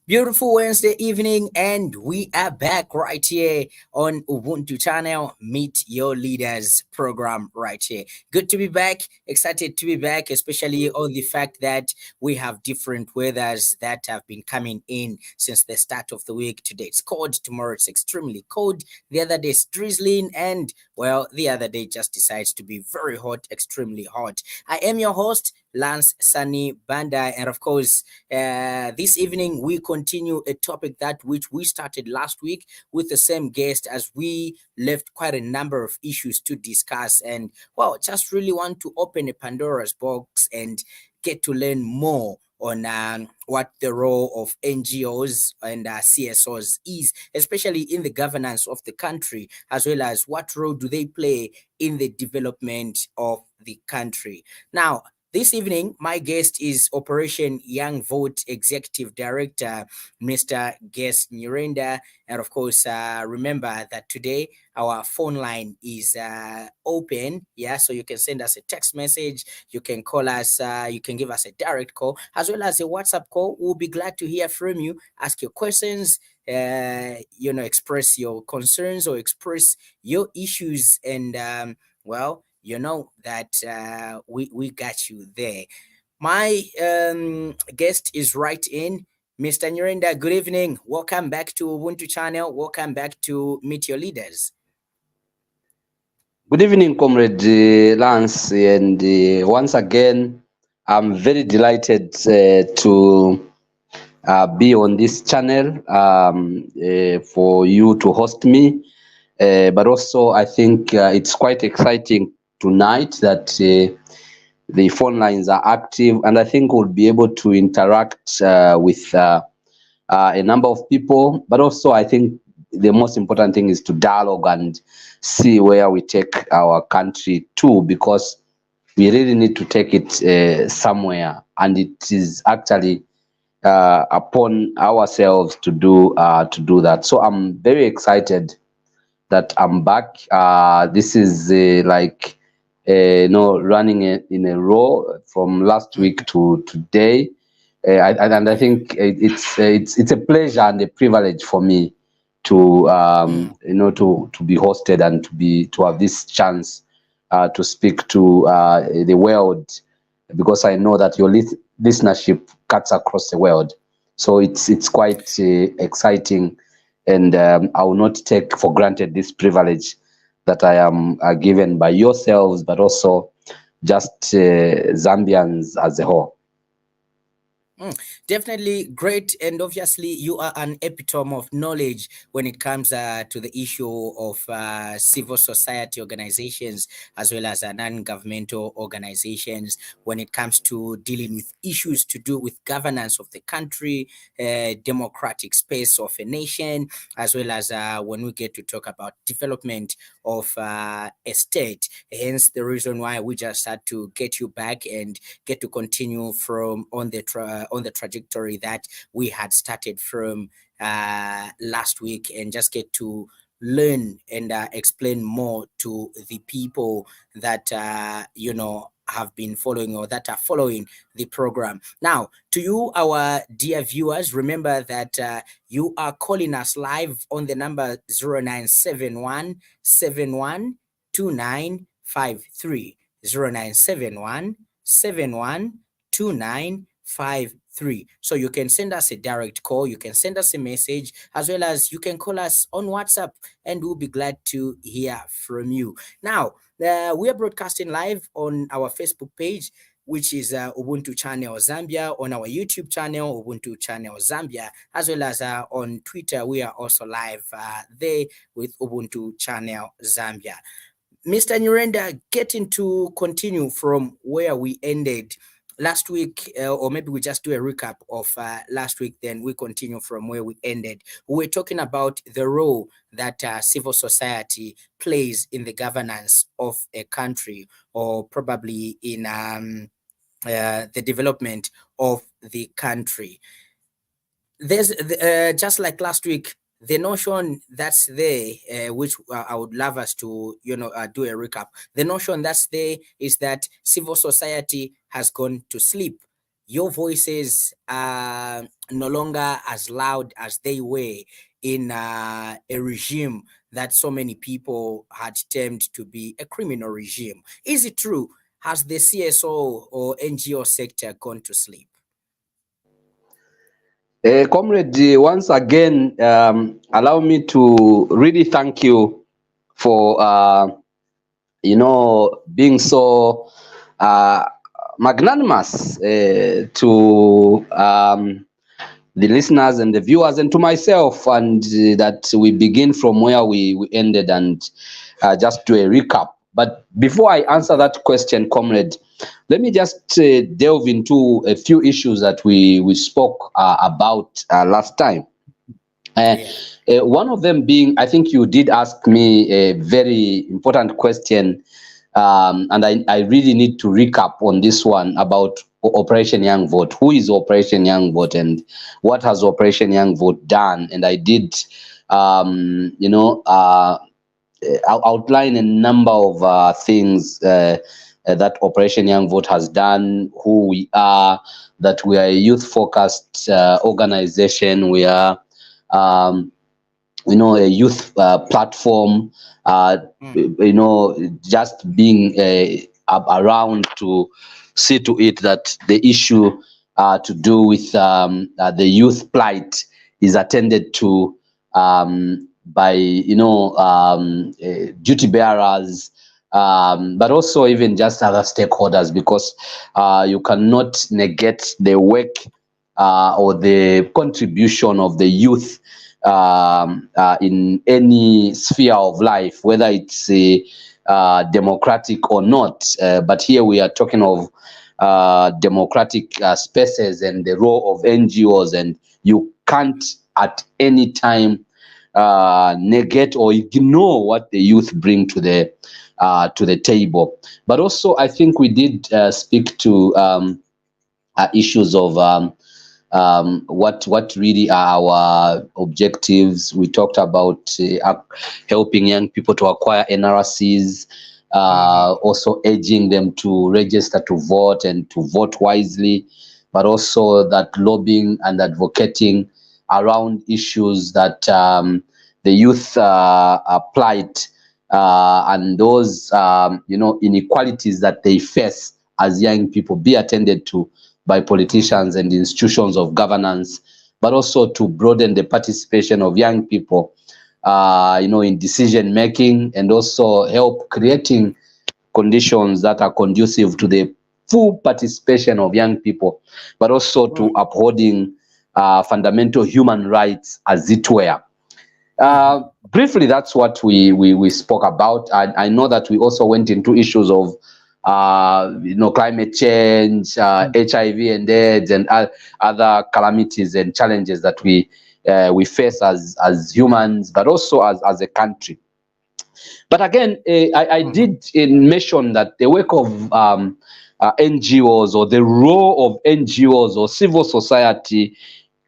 Beautiful Wednesday evening, and we are back right here on Ubuntu channel. Meet your leaders program right here. Good to be back. Excited to be back, especially on the fact that we have different weathers that have been coming in since the start of the week. Today it's cold, tomorrow it's extremely cold. The other day it's drizzling, and well, the other day just decides to be very hot, extremely hot. I am your host, Lance Sunny Banda, and of course, this evening we continue a topic that which we started last week with the same guest, as we left quite a number of issues to discuss, and well, just really want to open a Pandora's box and get to learn more on what the role of NGOs and CSOs is, especially in the governance of the country, as well as what role do they play in the development of the country. Now, this evening, my guest is Operation Young Vote Executive Director, Mr. Guest Nyirenda. And of course, remember that today our phone line is open. Yeah, so you can send us a text message, you can call us, you can give us a direct call, as well as a WhatsApp call. We'll be glad to hear from you, ask your questions, express your concerns or express your issues, and well, you know that we got you there. My guest is right in. Mr. Nyirenda, good evening. Welcome back to Ubuntu channel. Welcome back to Meet Your Leaders. Good evening, Comrade Lance, and once again, I'm very delighted to be on this channel for you to host me. But also, I think it's quite exciting tonight that the phone lines are active, and I think we'll be able to interact with a number of people. But also, I think the most important thing is to dialogue and see where we take our country to, because we really need to take it somewhere, and it is actually upon ourselves to do that. So I'm very excited that I'm back. This is running in a row from last week to today. And I think it's a pleasure and a privilege for me to to be hosted and to have this chance to speak to the world, because I know that your listenership cuts across the world. So it's quite exciting, and I will not take for granted this privilege that I am given by yourselves, but also just Zambians as a whole. Definitely great, and obviously you are an epitome of knowledge when it comes to the issue of civil society organizations, as well as non-governmental organizations, when it comes to dealing with issues to do with governance of the country, democratic space of a nation, as well as when we get to talk about development of a state. Hence the reason why we just had to get you back and get to continue from on the trajectory that we had started from last week, and just get to learn and explain more to the people that have been following or that are following the program. Now, to you, our dear viewers, remember that you are calling us live on the number 0971 2953 0971 So you can send us a direct call, you can send us a message, as well as you can call us on WhatsApp, and we'll be glad to hear from you. Now, we are broadcasting live on our Facebook page, which is Ubuntu Channel Zambia, on our YouTube channel, Ubuntu Channel Zambia, as well as on Twitter. We are also live there with Ubuntu Channel Zambia. Mr. Nyirenda, getting to continue from where we ended last week, or maybe we just do a recap of last week, then we continue from where we ended. We're talking about the role that civil society plays in the governance of a country, or probably in the development of the country. There's just like last week, the notion that's there, which I would love us to do a recap. The notion that's there is that civil society has gone to sleep. your voices are no longer as loud as they were in a regime that so many people had termed to be a criminal regime. Is it true? Has the CSO or NGO sector gone to sleep? Comrade, once again, allow me to really thank you for being so uh, magnanimous to the listeners and the viewers, and to myself, and that we begin from where we ended, and just do a recap. But before I answer that question, comrade, let me just delve into a few issues that we spoke about last time. Uh, Yeah. One of them being, I think you did ask me a very important question, and I really need to recap on this one about Operation Young Vote. Who is Operation Young Vote, and what has Operation Young Vote done? And I did, outline a number of things that Operation Young Vote has done, who we are, that we are a youth-focused organization. We are a youth platform, just being around to see to it that the issue to do with the youth plight is attended to by duty bearers, but also even just other stakeholders, because you cannot negate the work or the contribution of the youth in any sphere of life, whether it's democratic or not. But here we are talking of democratic spaces and the role of NGOs, and you can't at any time negate or ignore what the youth bring to the table. But also, I think we did speak to issues of what really are our objectives. We talked about helping young people to acquire NRCs, also urging them to register to vote and to vote wisely, but also that lobbying and advocating around issues that the youth plight and those inequalities that they face as young people be attended to by politicians and institutions of governance, but also to broaden the participation of young people, in decision making, and also help creating conditions that are conducive to the full participation of young people, but also to upholding fundamental human rights, as it were. Briefly, that's what we spoke about. I know that we also went into issues of climate change, HIV and AIDS, and other calamities and challenges that we face as humans, but also as a country. But again, I did mention that the work of NGOs, or the role of NGOs or civil society,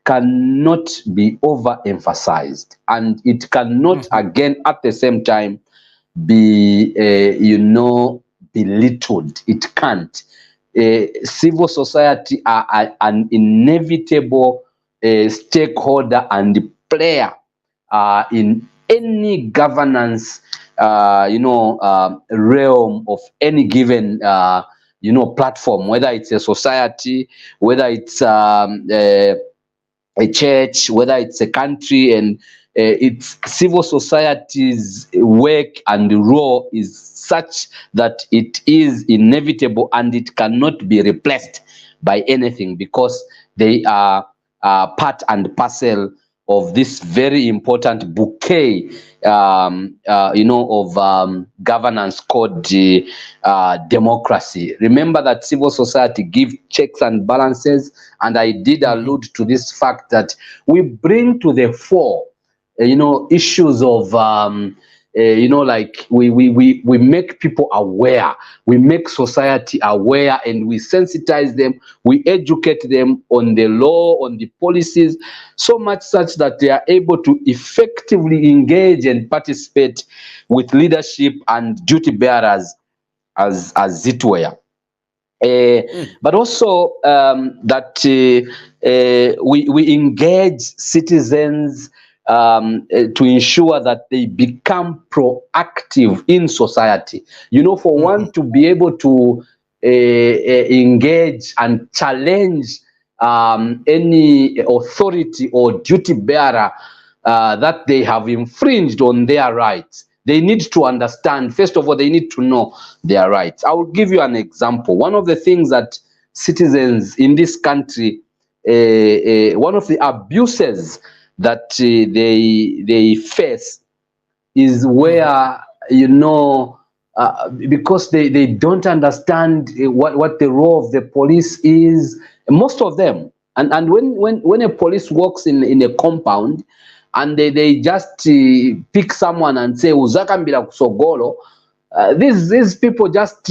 cannot be overemphasized, and it cannot again at the same time be belittled. It can't. Civil society are an inevitable stakeholder and player in any governance realm of any given platform, whether it's a society, whether it's a church, whether it's a country, and its civil society's work and role is such that it is inevitable and it cannot be replaced by anything, because they are part and parcel of this very important bouquet of governance called democracy. Remember that civil society gives checks and balances, and I did allude to this fact that we bring to the fore issues of like we make people aware, we make society aware, and we sensitize them, we educate them on the law, on the policies, so much such that they are able to effectively engage and participate with leadership and duty bearers, as it were. Uh, Mm. but also that we engage citizens to ensure that they become proactive in society. You know, for one Mhm. to be able to engage and challenge any authority or duty bearer that they have infringed on their rights. They need to understand, first of all, they need to know their rights. I will give you an example. One of the things that citizens in this country, one of the abuses that they face is Mhm. where, because they don't understand what the role of the police is, most of them. And when a police walks in a compound and they just pick someone and say uzakambira kusogolo, these people just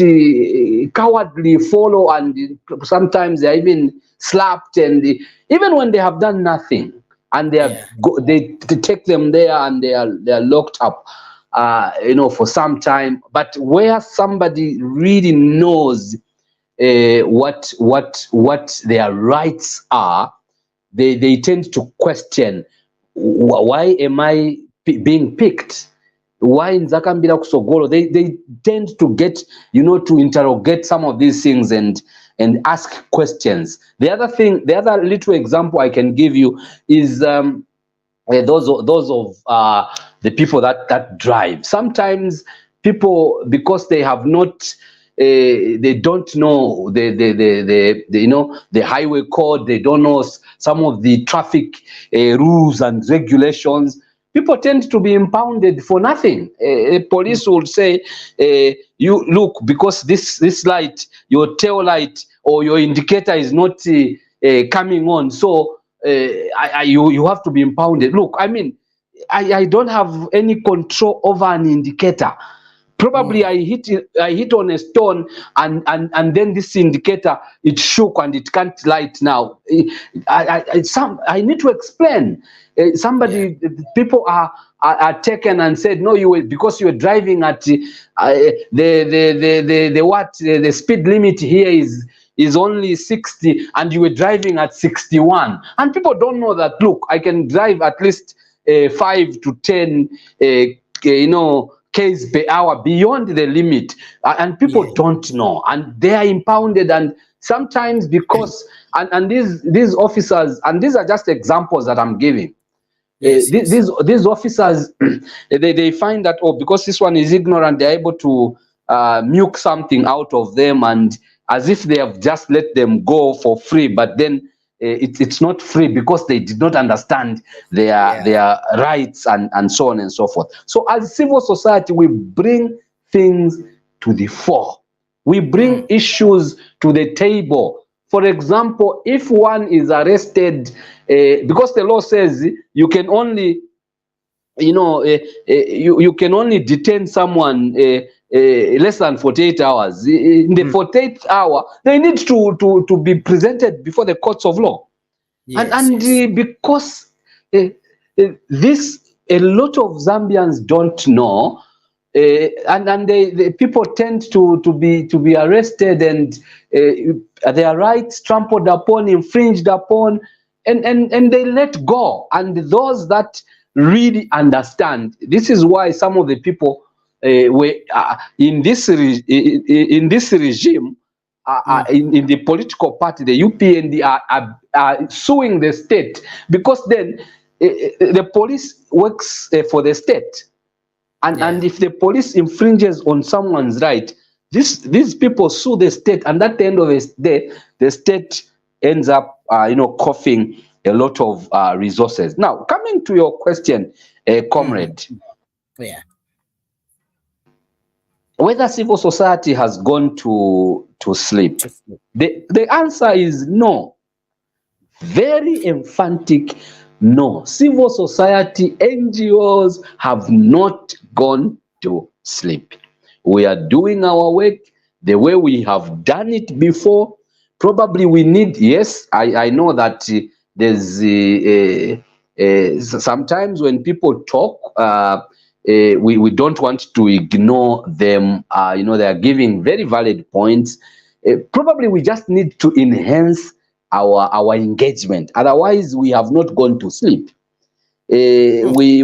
cowardly follow, and sometimes they're even slapped, and even when they have done nothing, and Yeah. they take them there and they are locked up, for some time. But where somebody really knows what their rights are, they tend to question, why am I being picked? Why in Zakambira Kusogolo? They tend to get, to interrogate some of these things and ask questions. The other little example I can give you is those of the people that drive. Sometimes people, because they have not they don't know the highway code, they don't know some of the traffic rules and regulations. People tend to be impounded for nothing. A police will say, you look, because this light, your tail light or your indicator is not coming on, so you have to be impounded. Look, I mean, I don't have any control over an indicator. Probably Mm. I hit on a stone, and then this indicator, it shook and it can't light now. I need to explain. Yeah. Somebody, people are taken and said, no, because you were driving at the speed limit here is only 60, and you were driving at 61. And people don't know that, look, I can drive at least 5 to 10 k's per hour beyond the limit, and people Yeah. don't know, and they are impounded. And sometimes, because and these officers, and these are just examples that I'm giving, Yes. Yes. these officers, they find that, oh, because this one is ignorant, they're able to milk something out of them, and as if they have just let them go for free. But then it's not free, because they did not understand Yeah. their rights, and so on and so forth. So as civil society, we bring things to the fore. We bring Mm. issues to the table. For example, if one is arrested, because the law says you can only, you can only detain someone less than 48 hours. In the Mm. 48th hour, they need to be presented before the courts of law. and Yes. and Yes. because this, a lot of Zambians don't know, and they people tend to be arrested, and their rights trampled upon, infringed upon, and they let go. And those that really understand, this is why some of the people were in this regime, Mm. in the political party, the UPND, are suing the state, because then the police works for the state, Yeah. and if the police infringes on someone's right, these people sue the state, and at the end of the day, the state ends up coughing a lot of resources. Now, coming to your question, Mhm. comrade, Yeah. whether civil society has gone to sleep, Just the answer is no. Very emphatic no. Civil society, NGOs have not gone to sleep. We are doing our work the way we have done it before. Probably we need, yes, I know that there's sometimes when people talk, we don't want to ignore them. They are giving very valid points. Probably we just need to enhance our engagement. Otherwise, we have not gone to sleep. We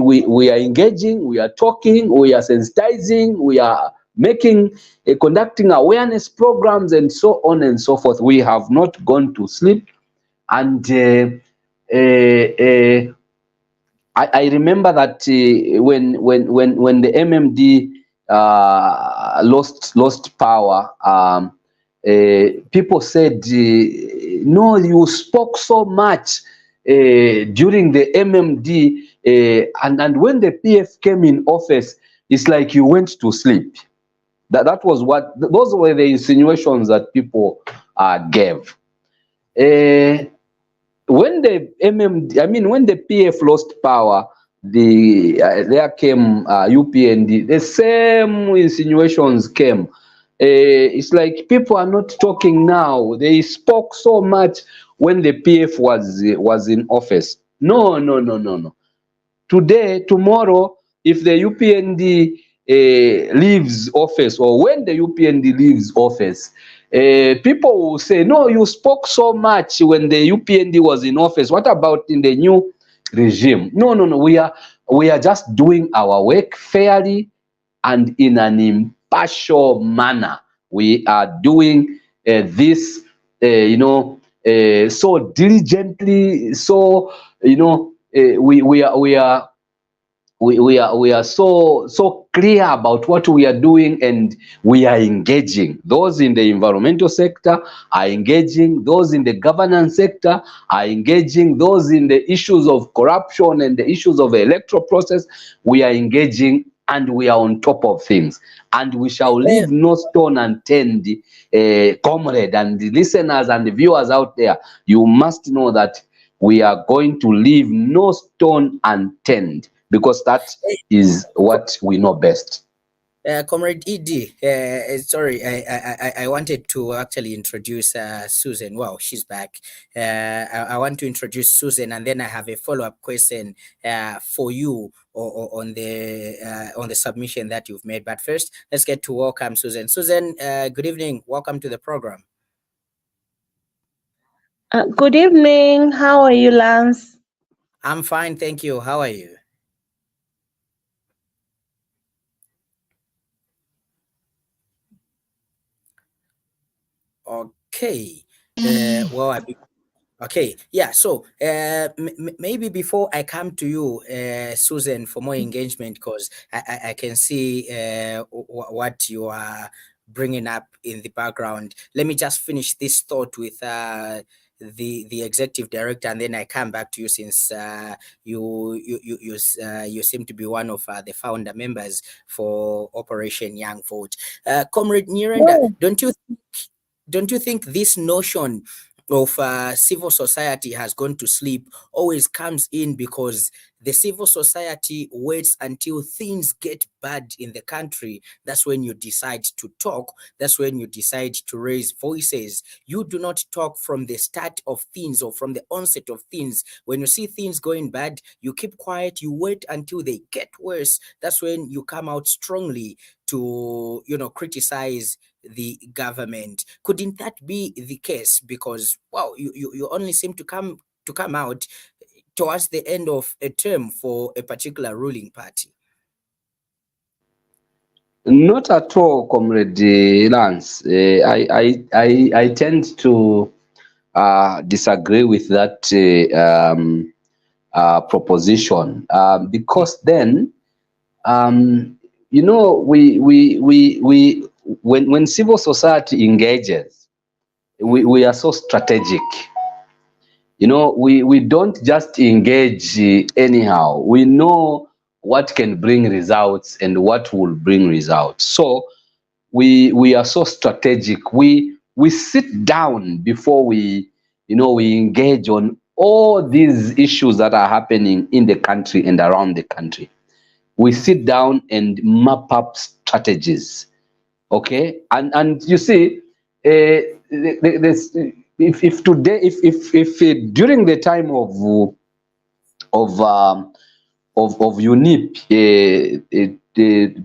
are engaging, we are talking, we are sensitizing, we are making conducting awareness programs and so on and so forth. We have not gone to sleep. And I remember that when the MMD lost power, people said, "No, you spoke so much during the MMD, and when the PF came in office, it's like you went to sleep." That was what those were the insinuations that people gave. When the MMD, I mean, when the PF lost power, there came UPND. The same insinuations came. It's like people are not talking now. They spoke so much when the PF was in office. No, no, no, no, no. Today, tomorrow, if the UPND leaves office, or when the UPND leaves office, people will say, "No, you spoke so much when the UPND was in office. What about in the new regime?" No, no, no. We are just doing our work fairly and in an impartial manner. We are doing this, so diligently. So we are so clear about what we are doing, and we are engaging. Those in the environmental sector are engaging, those in the governance sector are engaging, those in the issues of corruption and the issues of the electoral process, we are engaging, and we are on top of things, and we shall leave no stone unturned. Comrade and the listeners and the viewers out there, you must know that we are going to leave no stone unturned, because that is what we know best. Comrade ED, sorry, I wanted to actually introduce Susan. Wow, she's back. I want to introduce Susan, and then I have a follow-up question for you on the submission that you've made. But first, let's get to welcome Susan. Susan, good evening. Welcome to the program. Good evening. How are you, Lance? I'm fine, thank you. How are you? Okay. Well, okay, yeah. So maybe before I come to you, Susan, for more engagement, because I can see what you are bringing up in the background. Let me just finish this thought with the executive director, and then I come back to you, since you seem to be one of the founder members for Operation Young Vote. Comrade Nyirenda, Yeah. don't you think this notion of civil society has gone to sleep always comes in because the civil society waits until things get bad in the country? That's when you decide to talk. That's when you decide to raise voices. You do not talk from the start of things or from the onset of things. When you see things going bad, you keep quiet. You wait until they get worse. That's when you come out strongly to criticize the government. Couldn't that be the case? Because you only seem to come out towards the end of a term for a particular ruling party. Not at all, Comrade Lance. I tend to disagree with that proposition, because then, we when civil society engages, we are so strategic. We don't just engage anyhow. We know what can bring results and what will bring results. So we are so strategic. We sit down before we engage on all these issues that are happening in the country and around the country. We sit down and map up strategies. Okay, and you see, this, if today, if during the time of UNIP,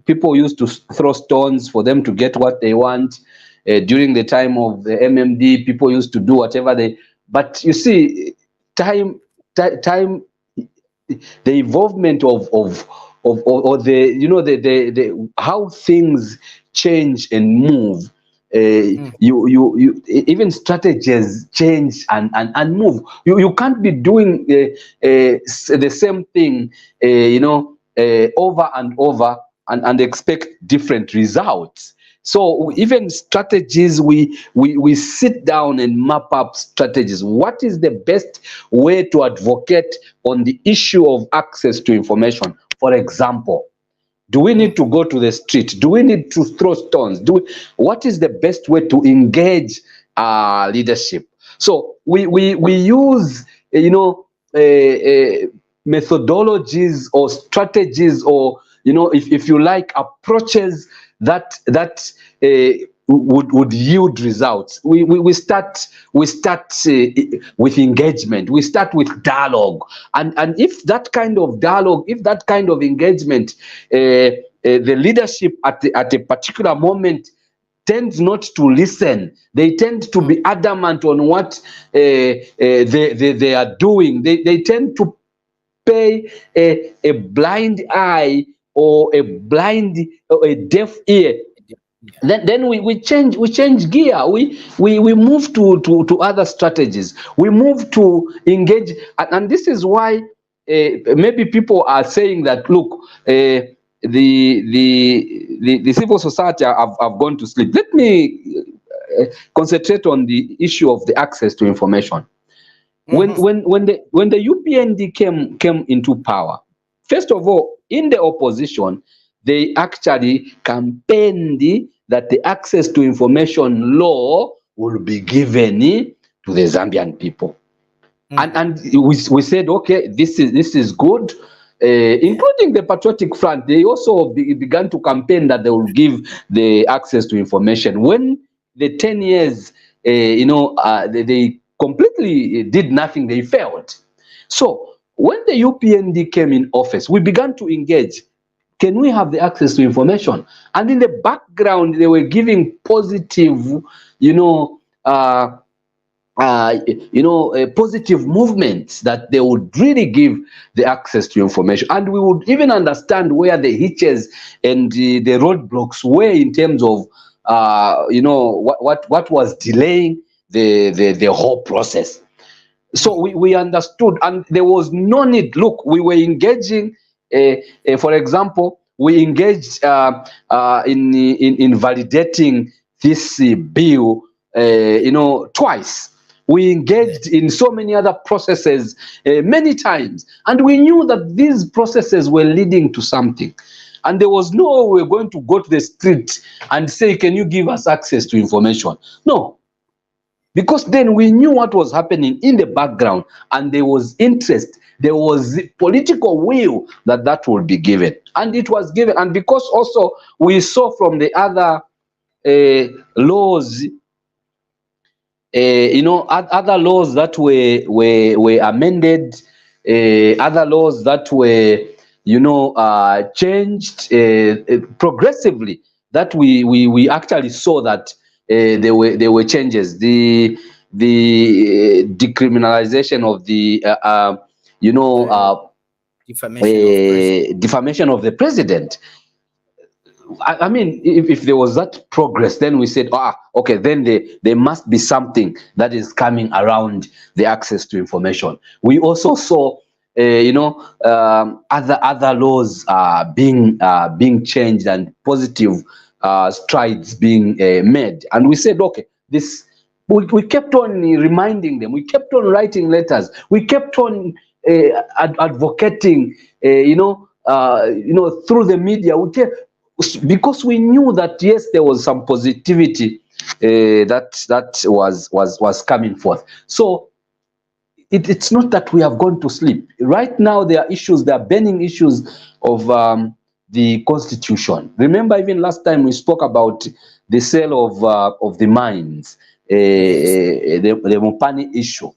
people used to throw stones for them to get what they want. during the time of the MMD, people used to do whatever they. But you see, time, the involvement of or the the how things change and move. You even strategies change and move. You can't be doing the same thing over and over and expect different results. So even strategies, we sit down and map up strategies. What is the best way to advocate on the issue of access to information? For example, do we need to go to the street? Do we need to throw stones? What is the best way to engage leadership? So we use methodologies or strategies, or if you like, approaches that would yield results. We start with engagement. We start with dialogue, and if that kind of dialogue, if that kind of engagement, the leadership at a particular moment tends not to listen. They tend to be adamant on what they are doing. They tend to pay a blind eye or a deaf ear. Then we change gear. We move to other strategies. We move to engage, and this is why maybe people are saying that, look, the civil society have gone to sleep. Let me concentrate on the issue of the access to information. When the UPND came into power, first of all, in the opposition, they actually campaigned that the access to information law will be given to the Zambian people. And we said, okay, this is good. Including the Patriotic Front, they also began to campaign that they will give the access to information. When the 10 years, they completely did nothing, they failed. So when the UPND came in office, we began to engage. Can we have the access to information? And in the background, they were giving positive, positive movements that they would really give the access to information. And we would even understand where the hitches and the roadblocks were in terms of, what was delaying the whole process. So we understood, and there was no need. Look, we were engaging. For example, we engaged in validating this bill, twice. We engaged in so many other processes many times, and we knew that these processes were leading to something. And there was no way we were going to go to the street and say, can you give us access to information? No. Because then we knew what was happening in the background, and there was interest, there was political will that would be given, and it was given. And because also we saw from the other laws, other laws that were amended, other laws that were changed progressively, that we actually saw that there were changes. The decriminalization of the defamation of the president. I mean, if there was that progress, then we said, okay, then there must be something that is coming around the access to information. We also saw other laws being changed and positive strides being made, and we said, okay, this. We kept on reminding them. We kept on writing letters. We kept on advocating, through the media. Because we knew that yes, there was some positivity that was coming forth. So it's not that we have gone to sleep. Right now, there are issues, there are burning issues of the Constitution. Remember, even last time we spoke about the sale of the mines, the Mopani issue.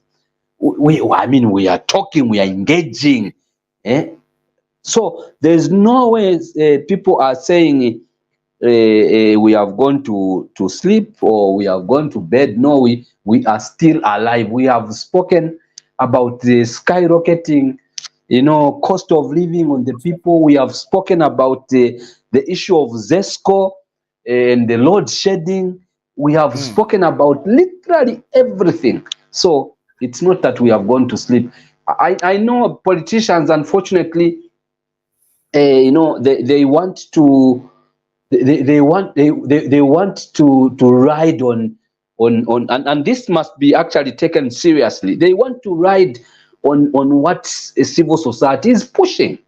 We are talking, we are engaging. So there's no way people are saying we have gone to sleep or we have gone to bed. No, we are still alive. We have spoken about the skyrocketing, cost of living on the people. We have spoken about the issue of ZESCO and the load shedding. We have spoken about literally everything. So it's not that we have gone to sleep. I know politicians, unfortunately, they want to they want to ride on and this must be actually taken seriously. They want to ride on what a civil society is pushing.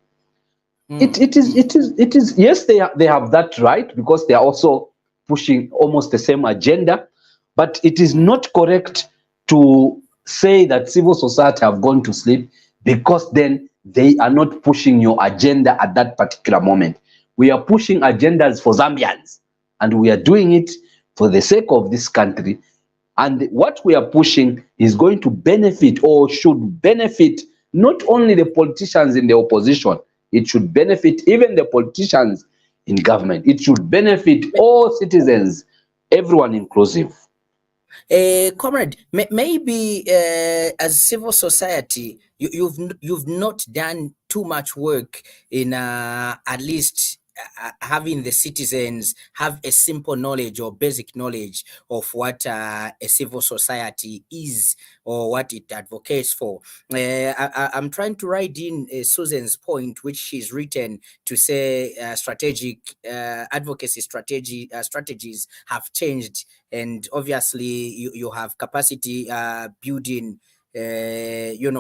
It is yes, they have that right, because they are also pushing almost the same agenda, but it is not correct to say that civil society have gone to sleep, because then they are not pushing your agenda at that particular moment. We are pushing agendas for Zambians, and we are doing it for the sake of this country. And what we are pushing is going to benefit, or should benefit, not only the politicians in the opposition, it should benefit even the politicians in government. It should benefit all citizens, everyone inclusive. Comrade, maybe as civil society, you've not done too much work in at least having the citizens have a simple knowledge or basic knowledge of what a civil society is or what it advocates for. I'm trying to write in Susan's point, which she's written, to say strategic advocacy strategies have changed, and obviously you have capacity building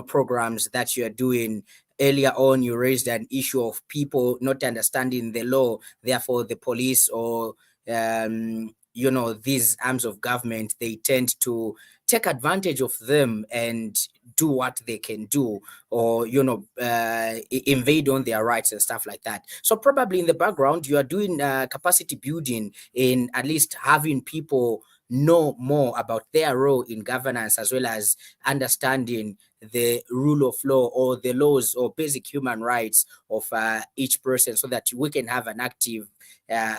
programs that you are doing. Earlier on, you raised an issue of people not understanding the law, therefore the police or these arms of government, they tend to take advantage of them and do what they can do, or invade on their rights and stuff like that. So probably in the background you are doing capacity building in at least having people know more about their role in governance, as well as understanding the rule of law or the laws or basic human rights of each person, so that we can have an active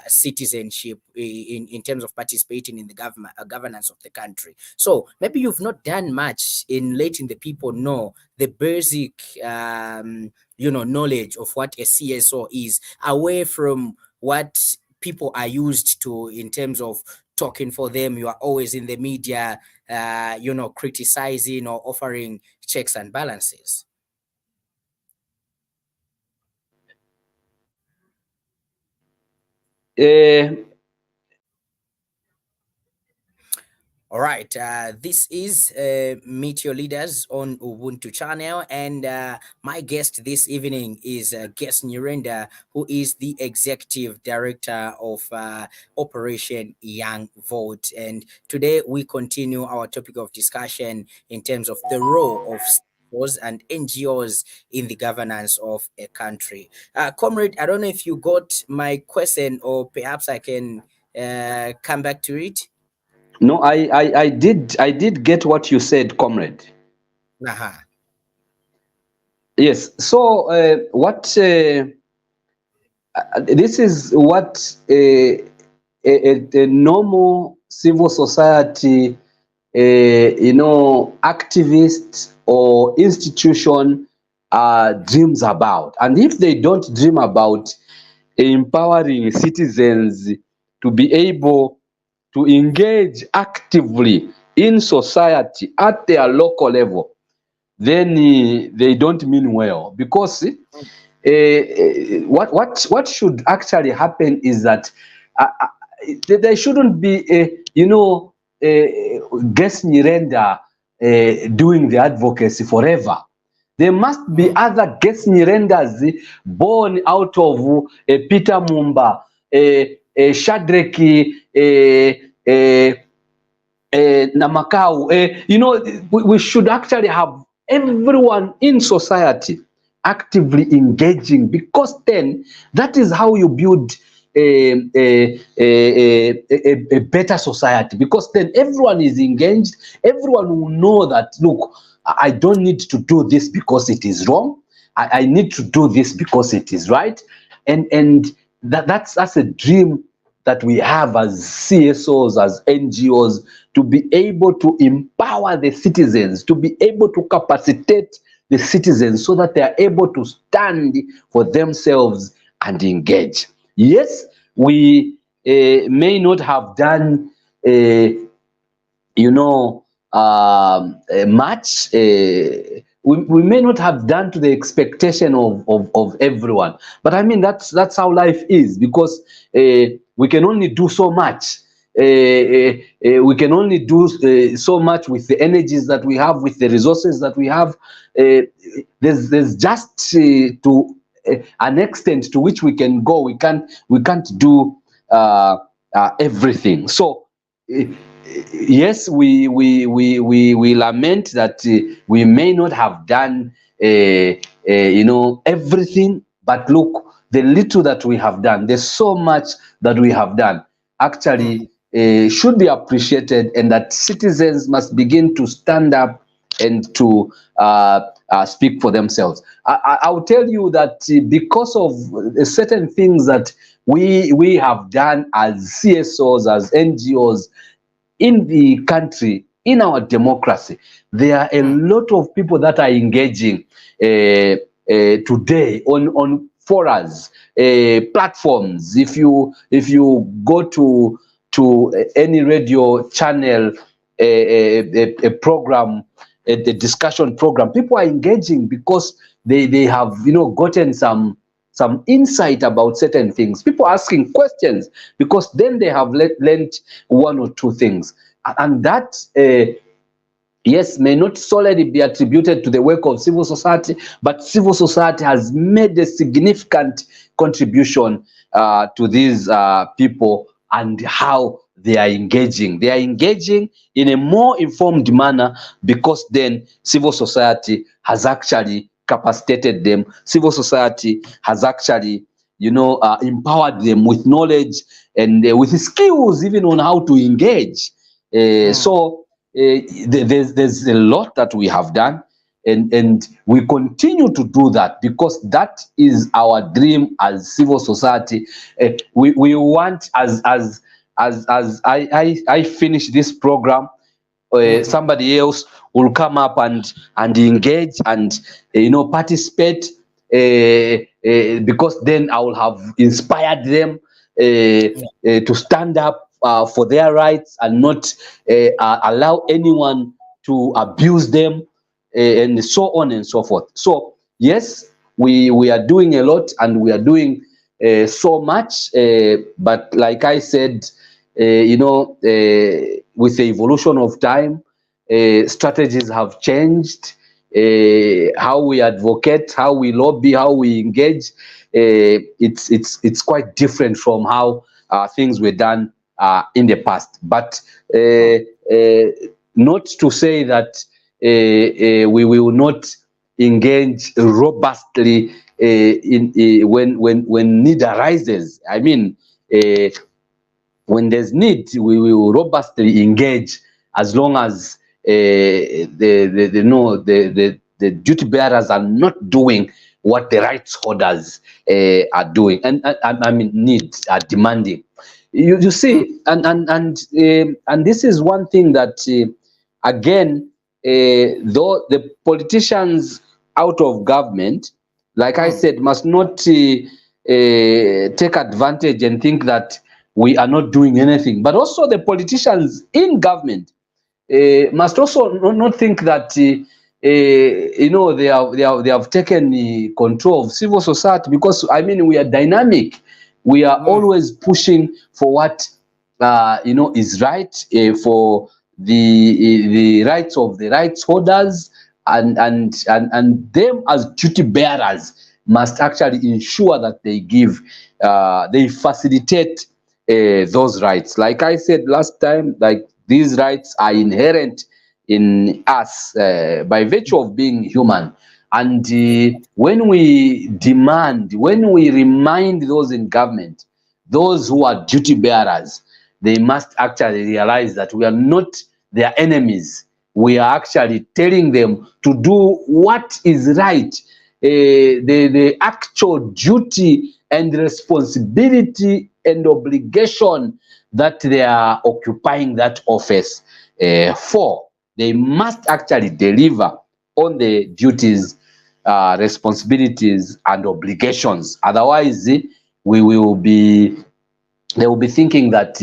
citizenship in terms of participating in the governance of the country. So maybe you've not done much in letting the people know the basic knowledge of what a CSO is, away from what people are used to in terms of talking for them. You are always in the media, criticizing or offering checks and balances. All right, this is Meet Your Leaders on Ubuntu channel, and my guest this evening is guest Nyirenda, who is the Executive Director of Operation Young Vote. And today we continue our topic of discussion in terms of the role of CSOs and NGOs in the governance of a country. Comrade, I don't know if you got my question, or perhaps I can come back to it. No, I did get what you said, comrade. Uh-huh. Yes. So this is what a normal civil society, activist or institution dreams about. And if they don't dream about empowering citizens to be able to engage actively in society at their local level, then they don't mean well. Because what should actually happen is that there shouldn't be guest Nyirenda doing the advocacy forever. There must be other guest Nyirendas born out of Peter Mumba, Shadraki, Namakau. We should actually have everyone in society actively engaging, because then that is how you build a better society. Because then everyone is engaged, everyone will know that, look, I don't need to do this because it is wrong. I need to do this because it is right. And that's a dream that we have as CSOs, as NGOs, to be able to empower the citizens, to be able to capacitate the citizens so that they are able to stand for themselves and engage. Yes, we may not have done much. We may not have done to the expectation of everyone, but I mean that's how life is, because we can only do so much. We can only do so much with the energies that we have, with the resources that we have. There's just to an extent to which we can go. We can't do everything. So yes, we lament that we may not have done everything, but look, the little that we have done, there's so much that we have done, actually should be appreciated, and that citizens must begin to stand up and to speak for themselves. I'll tell you that because of certain things that we have done as CSOs, as NGOs, in the country, in our democracy, there are a lot of people that are engaging today on forums, platforms. If you go to any radio channel, a program, a discussion program, people are engaging because they have gotten some insight about certain things. People are asking questions because then they have learned one or two things, and that yes, may not solely be attributed to the work of civil society, but civil society has made a significant contribution to these people and how they are engaging. They are engaging in a more informed manner because then civil society has actually capacitated them. Civil society has actually, empowered them with knowledge and with skills, even on how to engage. So there's a lot that we have done, and we continue to do that because that is our dream as civil society. We want, as I finish this program, somebody else will come up and engage and participate, because then I will have inspired them to stand up for their rights and not allow anyone to abuse them, and so on and so forth. So yes, we are doing a lot, and we are doing so much, but like I said, with the evolution of time, strategies have changed. How we advocate, how we lobby, how we engage, it's quite different from how things were done in the past. But not to say that we will not engage robustly when need arises. I mean, when there's need, we will robustly engage, as long as the duty bearers are not doing what the rights holders are doing, and I mean are demanding. You see, and this is one thing that again, though the politicians out of government, like I said, must not take advantage and think that we are not doing anything. But also the politicians in government must also not think that they have taken control of civil society, because I mean we are dynamic. We are always pushing for what is right, for the rights of the rights holders, and them as duty bearers must actually ensure that they facilitate those rights. Like I said last time, like these rights are inherent in us by virtue of being human. And when we remind those in government, those who are duty bearers, they must actually realize that we are not their enemies. We are actually telling them to do what is right. The actual duty and responsibility and obligation that they are occupying that office for. They must actually deliver on the duties, responsibilities, and obligations. Otherwise, we will be they will be thinking that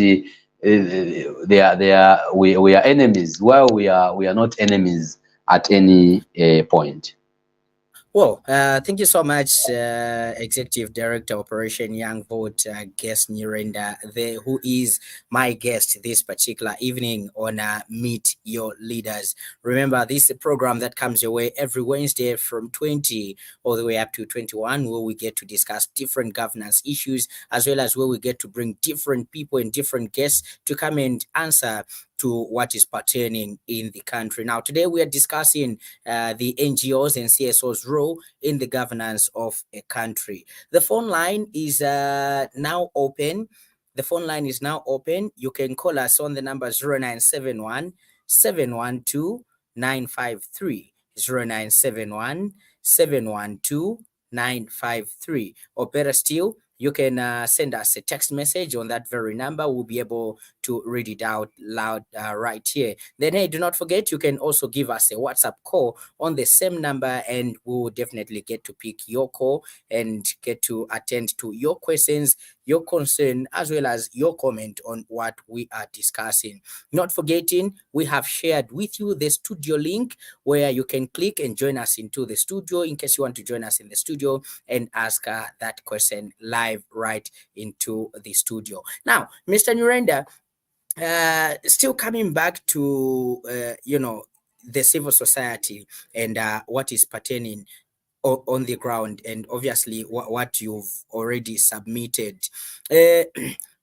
we are enemies. Well, we are not enemies at any point. Well, thank you so much, Executive Director Operation Young Vote, guest Nyirenda, who is my guest this particular evening on Meet Your Leaders. Remember, this is a program that comes your way every Wednesday from 20 all the way up to 21, where we get to discuss different governance issues, as well as where we get to bring different people and different guests to come and answer to what is pertaining in the country. Now, today we are discussing the NGOs and CSOs role in the governance of a country. The phone line is now open. The phone line is now open. You can call us on the number 0971 712 953. 0971 712 953. Or better still, you can send us a text message on that very number. We'll be able to read it out loud right here. Then, hey, do not forget, you can also give us a WhatsApp call on the same number, and we will definitely get to pick your call and get to attend to your questions, your concern, as well as your comment on what we are discussing. Not forgetting, we have shared with you the studio link where you can click and join us into the studio in case you want to join us in the studio and ask that question live right into the studio. Now, Mr. Nyirenda, still coming back to the civil society and what is pertaining on the ground, and obviously what you've already submitted. Uh,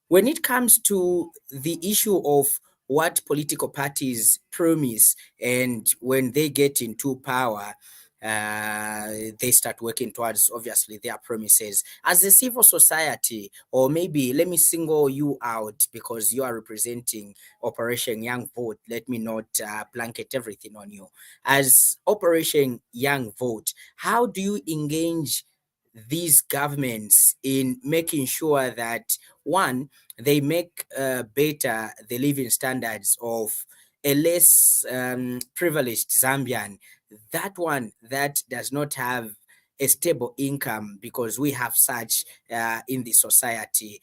when it comes to the issue of what political parties promise, and when they get into power, they start working towards obviously their promises. As a civil society, or maybe let me single you out because you are representing Operation Young Vote. Let me not blanket everything on you. As Operation Young Vote, how do you engage these governments in making sure that, one, they make better the living standards of a less privileged Zambian, that one that does not have a stable income, because we have such in the society?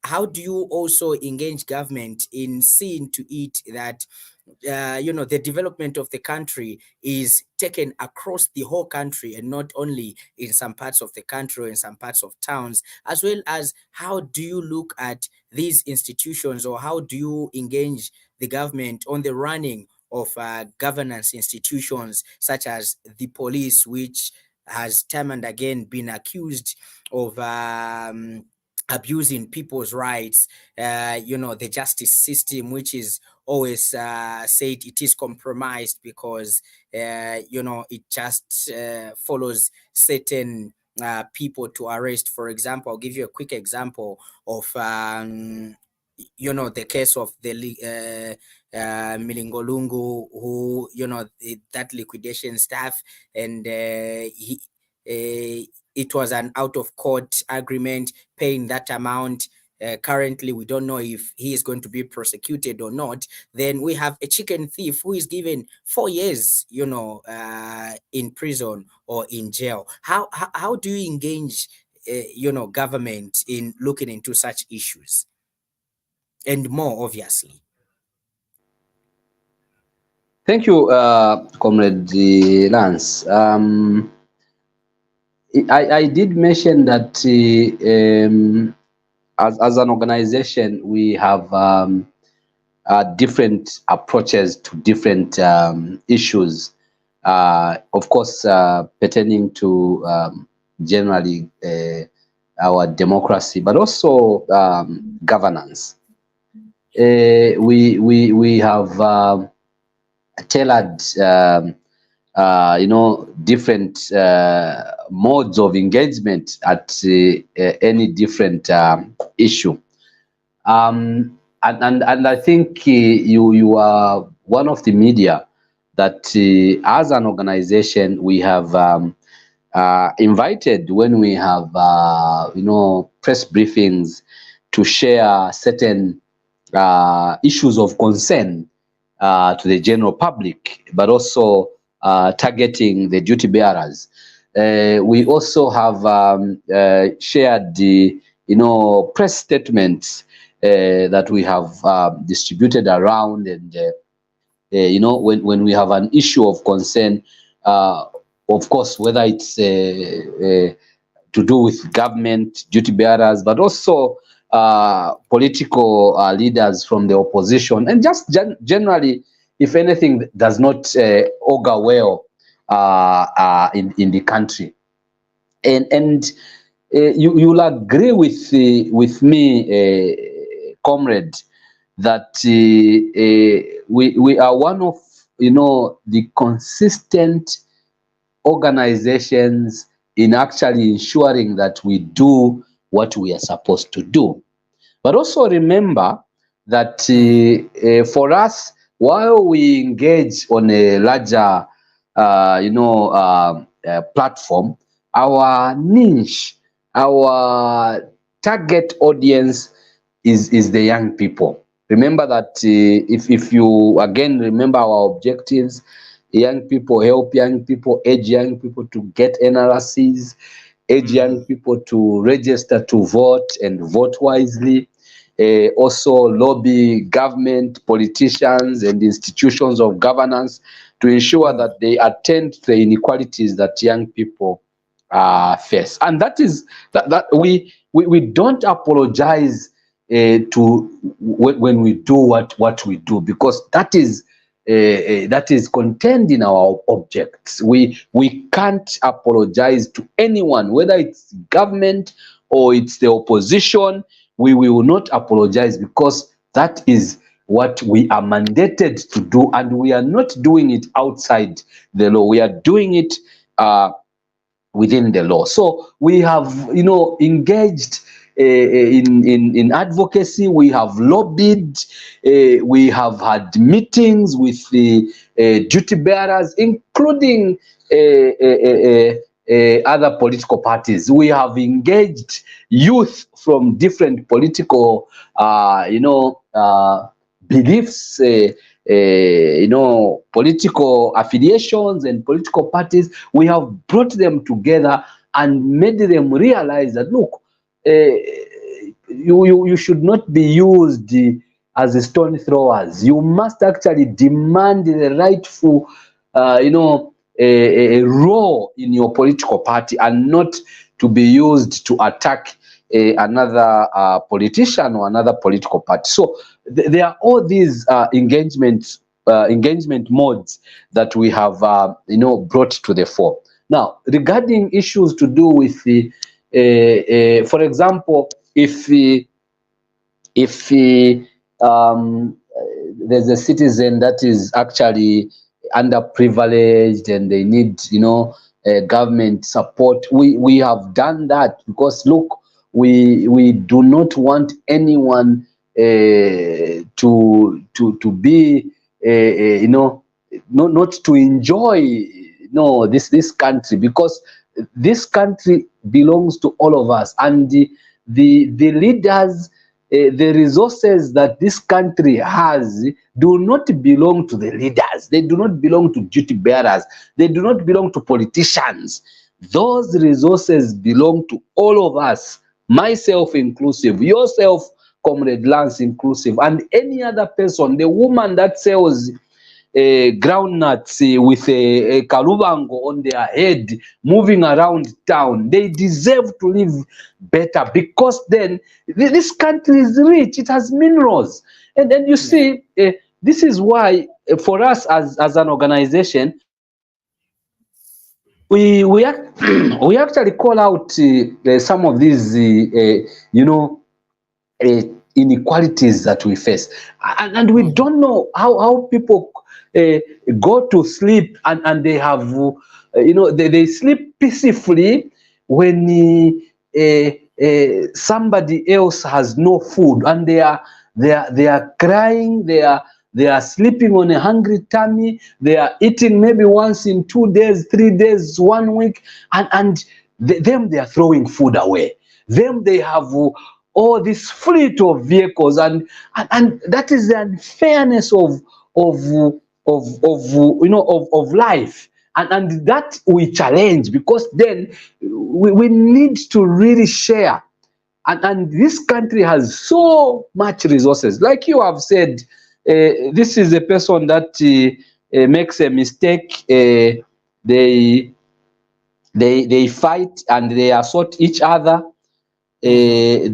How do you also engage government in seeing to it that the development of the country is taken across the whole country and not only in some parts of the country or in some parts of towns, as well as how do you look at these institutions, or how do you engage the government on the running of governance institutions such as the police, which has time and again been accused of abusing people's rights? The justice system, which is always said it is compromised because it just follows certain people to arrest. For example, I'll give you a quick example of the case of the Milingolungu, who that liquidation staff, and it was an out of court agreement paying that amount. Currently, we don't know if he is going to be prosecuted or not. Then we have a chicken thief who is given 4 years, in prison or in jail. How do you engage, government in looking into such issues and more, obviously? Thank you, Comrade Lance. I did mention that as an organization, we have different approaches to different issues, of course, pertaining to generally our democracy, but also governance. We have tailored different modes of engagement at any different issue. And I think you are one of the media that as an organization we have invited when we have press briefings to share certain issues of concern to the general public, but also targeting the duty bearers. We also have shared the press statements that we have distributed around, and when we have an issue of concern, of course, whether it's to do with government duty bearers, but also political leaders from the opposition, and just generally, if anything does not augur well in the country. And you'll agree with me, comrade, that we are one of the consistent organizations in actually ensuring that we do what we are supposed to do. But also remember that for us, while we engage on a larger platform, our niche, our target audience is the young people. Remember that if you again remember our objectives: young people, help young people, age young people to get NRCs, age young people to register to vote and vote wisely. Also lobby government, politicians, and institutions of governance to ensure that they attend to the inequalities that young people face. And that is that we don't apologize to when we do what we do, because that is contained in our objects. We can't apologize to anyone, whether it's government or it's the opposition. We will not apologize, because that is what we are mandated to do, and we are not doing it outside the law. We are doing it within the law. So we have engaged in advocacy. We have lobbied, we have had meetings with the duty bearers, including other political parties. We have engaged youth from different political beliefs, political affiliations and political parties. We have brought them together and made them realize that, look, you should not be used as stone throwers. You must actually demand the rightful a role in your political party, and not to be used to attack another politician or another political party. So there are all these engagement modes that we have brought to the fore. Now, regarding issues to do with the for example, if there's a citizen that is actually underprivileged and they need government support, we have done that, because look, we do not want anyone to be not to enjoy this country, because this country belongs to all of us, and the leaders, the resources that this country has do not belong to the leaders. They do not belong to duty bearers. They do not belong to politicians. Those resources belong to all of us, myself inclusive, yourself, Comrade Lance inclusive, and any other person. The woman that sells groundnuts with a kalubango on their head, moving around town, they deserve to live better, because then this country is rich. It has minerals, and then you see, this is why for us as an organization, we actually call out some of these inequalities that we face, and we don't know how people go to sleep and they have they sleep peacefully when somebody else has no food, and they are crying, they are they are sleeping on a hungry tummy, they are eating maybe once in 2 days, 3 days, 1 week, and them they are throwing food away. Them they have all this fleet of vehicles, and that is the unfairness of life. And that we challenge, because then we need to really share. And this country has so much resources. Like you have said, this is a person that makes a mistake. They fight and they assault each other. They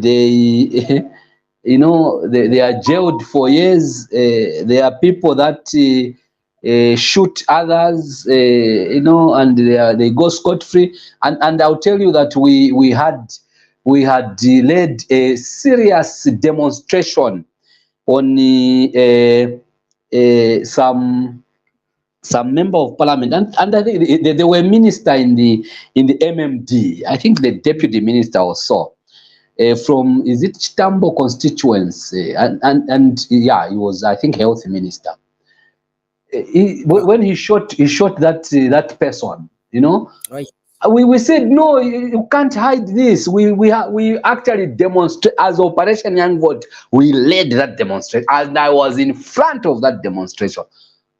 they are jailed for years. There are people that shoot others, and they go scot free. And I'll tell you that we had led a serious demonstration on some member of parliament, and I think they were minister in the MMD. I think the deputy minister also from, is it Chitambo constituency, and yeah, he was, I think, health minister. When he shot that person, Right. we said, no, you can't hide this. We actually demonstrate as Operation Young Vote. We led that demonstration, and I was in front of that demonstration,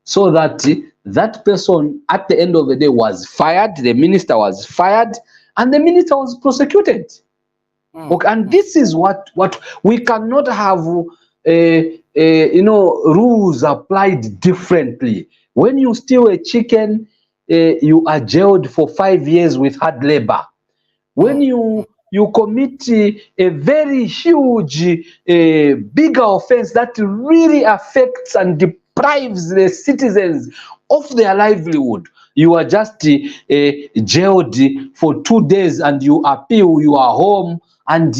so that that person at the end of the day was fired. The minister was fired, and the minister was prosecuted. Okay, and this is what we cannot have. Rules applied differently. When you steal a chicken, you are jailed for 5 years with hard labor. When you commit a very huge, bigger offense that really affects and deprives the citizens of their livelihood, you are just jailed for 2 days, and you appeal, you are home, and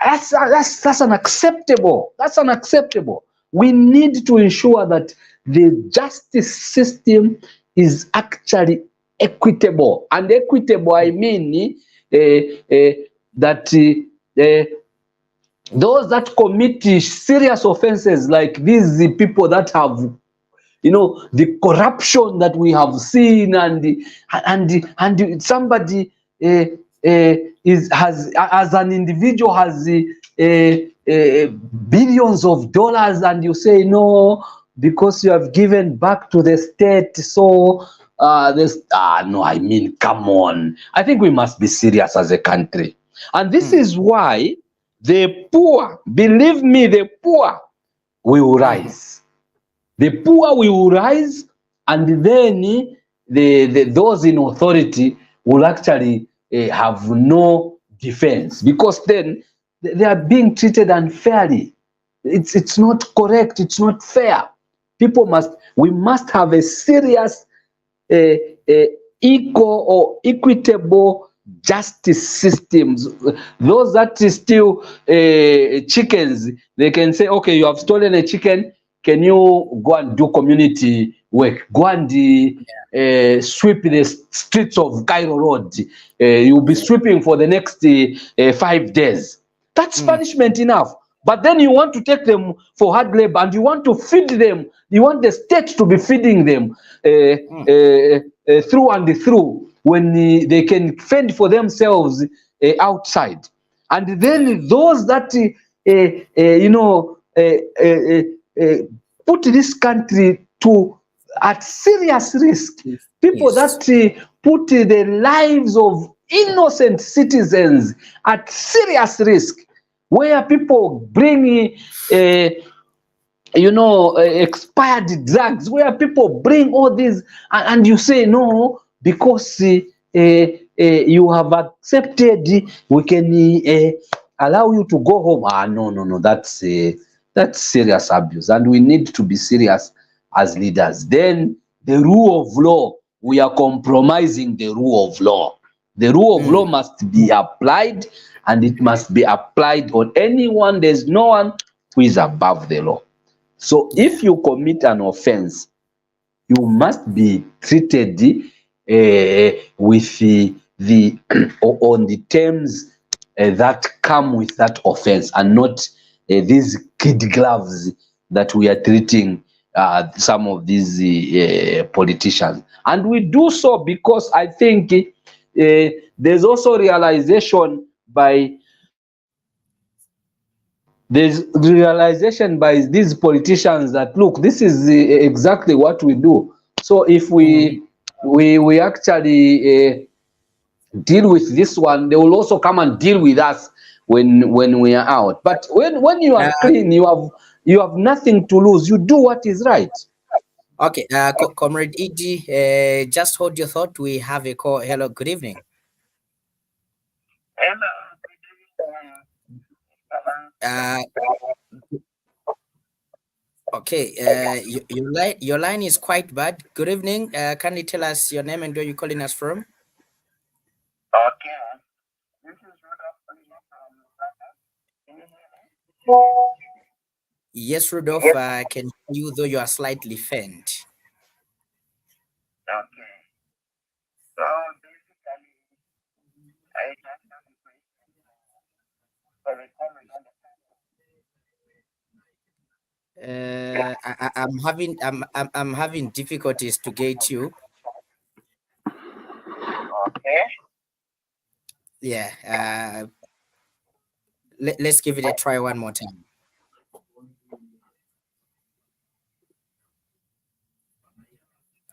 that's unacceptable. That's unacceptable. We need to ensure that the justice system is actually equitable. And equitable, I mean that those that commit serious offenses, like these people that have, the corruption that we have seen, and somebody has, as an individual, has billions of dollars, and you say no, because you have given back to the state, so no, I mean, come on. I think we must be serious as a country. And this is why the poor, believe me, the poor will rise. The poor will rise, and then those in authority will actually have no defense, because then they are being treated unfairly. It's not correct. It's not fair. We must have a serious, equal or equitable justice systems. Those that steal chickens, they can say, okay, you have stolen a chicken, can you go and do community work? Go and sweep the streets of Cairo Road. You'll be sweeping for the next 5 days. That's punishment enough. But then you want to take them for hard labor, and you want to feed them. You want the state to be feeding them through and through, when they can fend for themselves outside. And then those that put this country at serious risk, people that put the lives of innocent citizens at serious risk, where people bring expired drugs, where people bring all these, and you say no, because you have accepted, we can allow you to go home. No, that's serious abuse, and we need to be serious as leaders. Then the rule of law, we are compromising the rule of law. The rule of law must be applied, and it must be applied on anyone. There's no one who is above the law. So if you commit an offense, you must be treated with the on the terms that come with that offense, and not these kid gloves that we are treating some of these politicians. And we do so because I think there's also realization by these politicians that look, this is exactly what we do. So if Mm. we actually deal with this one, they will also come and deal with us when we are out. But when you are Uh, clean, you have nothing to lose. You do what is right. okay, Comrade EG, just hold your thought. We have a call. Hello, good evening. Uh, okay, your line is quite bad. Good evening. Can you tell us your name and where you're calling us from? Yes, Rudolph. Can hear you though you are slightly faint. I'm having difficulties to get you. Yeah. Let's give it a try one more time.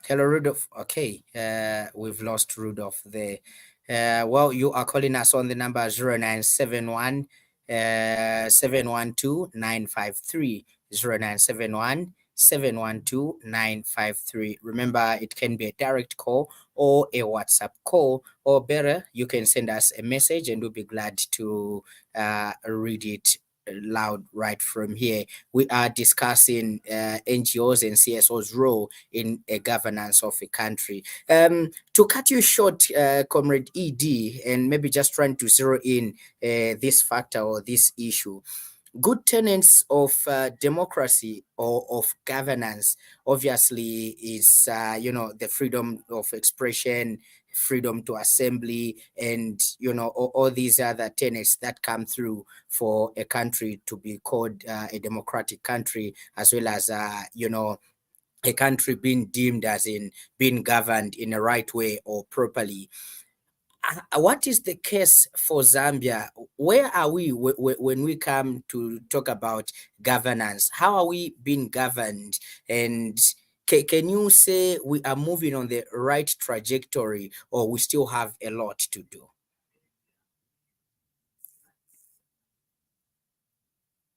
Hello, Rudolph. Okay, we've lost Rudolph there. Well, you are calling us on the number 0971 712 953 0971 712 953. Remember, it can be a direct call or a WhatsApp call, or better, you can send us a message and we'll be glad to read it loud right from here. We are discussing NGOs and CSOs' role in a governance of a country. To cut you short, Comrade ED, and maybe just trying to zero in this factor or this issue, good tenets of democracy or of governance obviously is the freedom of expression, freedom to assembly, and all these other tenets that come through for a country to be called a democratic country, as well as a country being deemed as in being governed in the right way or properly. What is the case for Zambia? Where are we when we come to talk about governance? How are we being governed? And can you say we are moving on the right trajectory, or we still have a lot to do?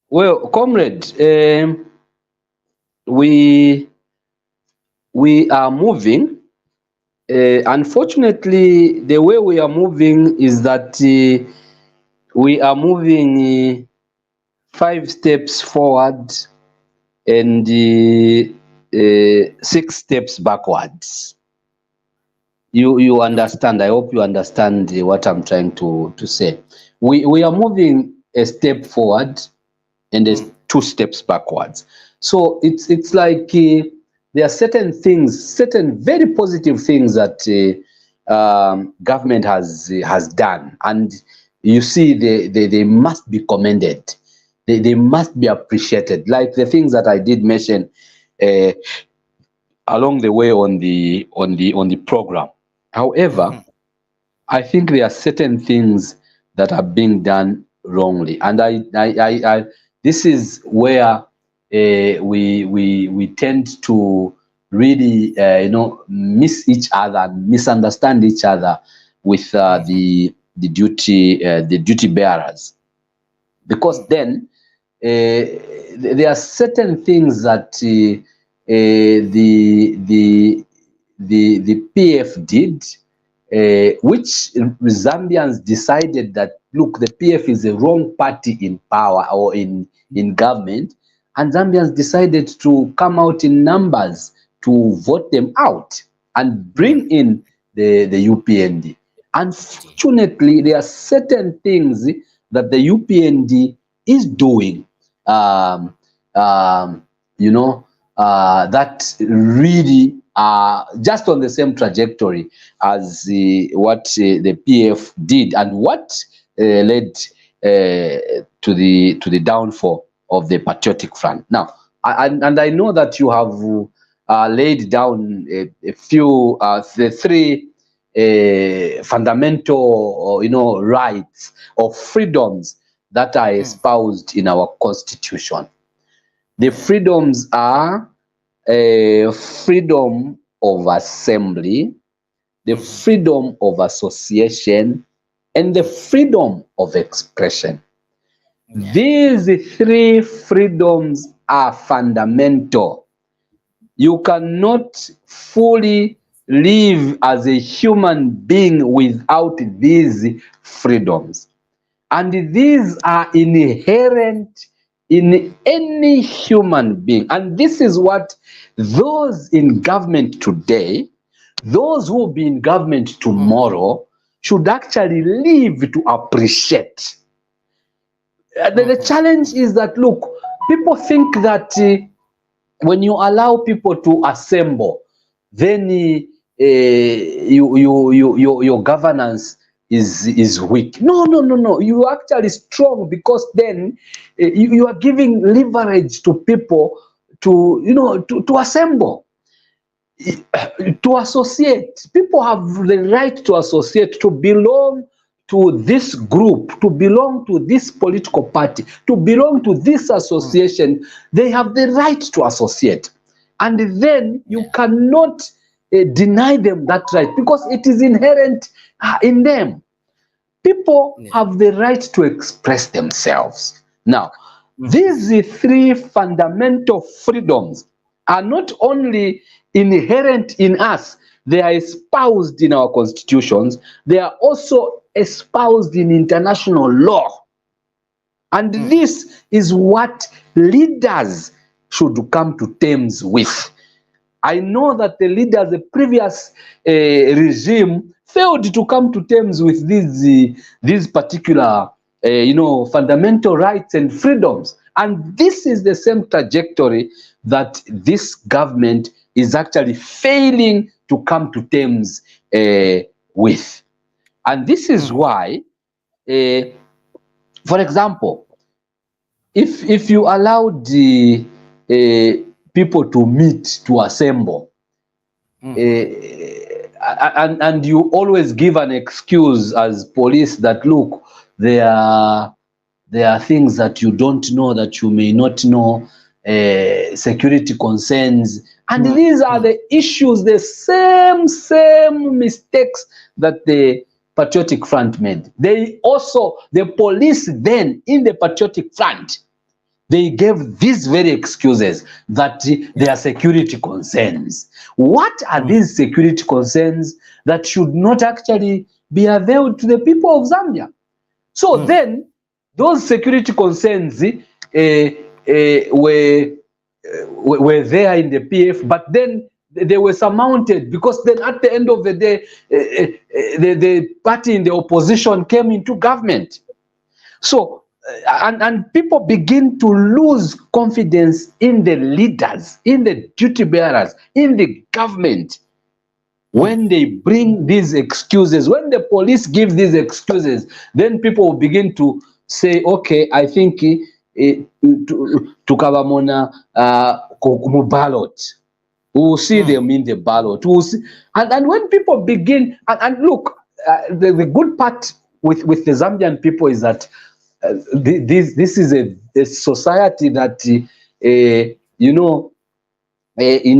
Well, comrade, we are moving. Unfortunately, the way we are moving is that we are moving 5 steps forward and 6 steps backwards. You understand? I hope you understand what I'm trying to say. We are moving a step forward and there's 2 steps backwards. So it's like there are certain things, certain very positive things that government has done, and you see they must be commended. They must be appreciated. Like the things that I did mention uh, along the way on the program. However, I think there are certain things that are being done wrongly, and I this is where we tend to really miss each other, misunderstand each other with the duty bearers, because then there are certain things that the PF did, which Zambians decided that, look, the PF is the wrong party in power or in government, and Zambians decided to come out in numbers to vote them out and bring in the UPND. Unfortunately, there are certain things that the UPND is doing, that really are just on the same trajectory as what the PF did, and what led to the downfall of the Patriotic Front. Now, and I know that you have laid down a few, the three fundamental, rights or freedoms that are espoused in our constitution. The freedoms are freedom of assembly, the freedom of association, and the freedom of expression. These three freedoms are fundamental. You cannot fully live as a human being without these freedoms. And these are inherent in any human being. And this is what those in government today, those who will be in government tomorrow, should actually live to appreciate. The challenge is that, look, people think that when you allow people to assemble, then your governance is weak. No. You are actually strong, because then you are giving leverage to people to assemble, to associate. People have the right to associate, to belong to this group, to belong to this political party, to belong to this association. They have the right to associate. And then you cannot deny them that right, because it is inherent in them. People have the right to express themselves. Now, these three fundamental freedoms are not only inherent in us, they are espoused in our constitutions, they are also espoused in international law. And this is what leaders should come to terms with. I know that the leaders, the previous regime, failed to come to terms with these particular, fundamental rights and freedoms. And this is the same trajectory that this government is actually failing to come to terms with. And this is why, for example, if you allow the people to meet, to assemble, and you always give an excuse as police that, look, there are things that you don't know, that you may not know, security concerns, and these are the issues, the same mistakes that the Patriotic Front made. They also, the police then in the Patriotic Front, they gave these very excuses that there are security concerns. What are these security concerns that should not actually be availed to the people of Zambia? So then, those security concerns were there in the PF, but then they were surmounted, because then at the end of the day, the party in the opposition came into government. So, and people begin to lose confidence in the leaders, in the duty bearers, in the government, when they bring these excuses. When the police give these excuses, then people will begin to say, okay, I think tukabamona mu ballot. We will see them in the ballot. We'll see. And when people begin, and look, the good part with the Zambian people is that this is a society that, in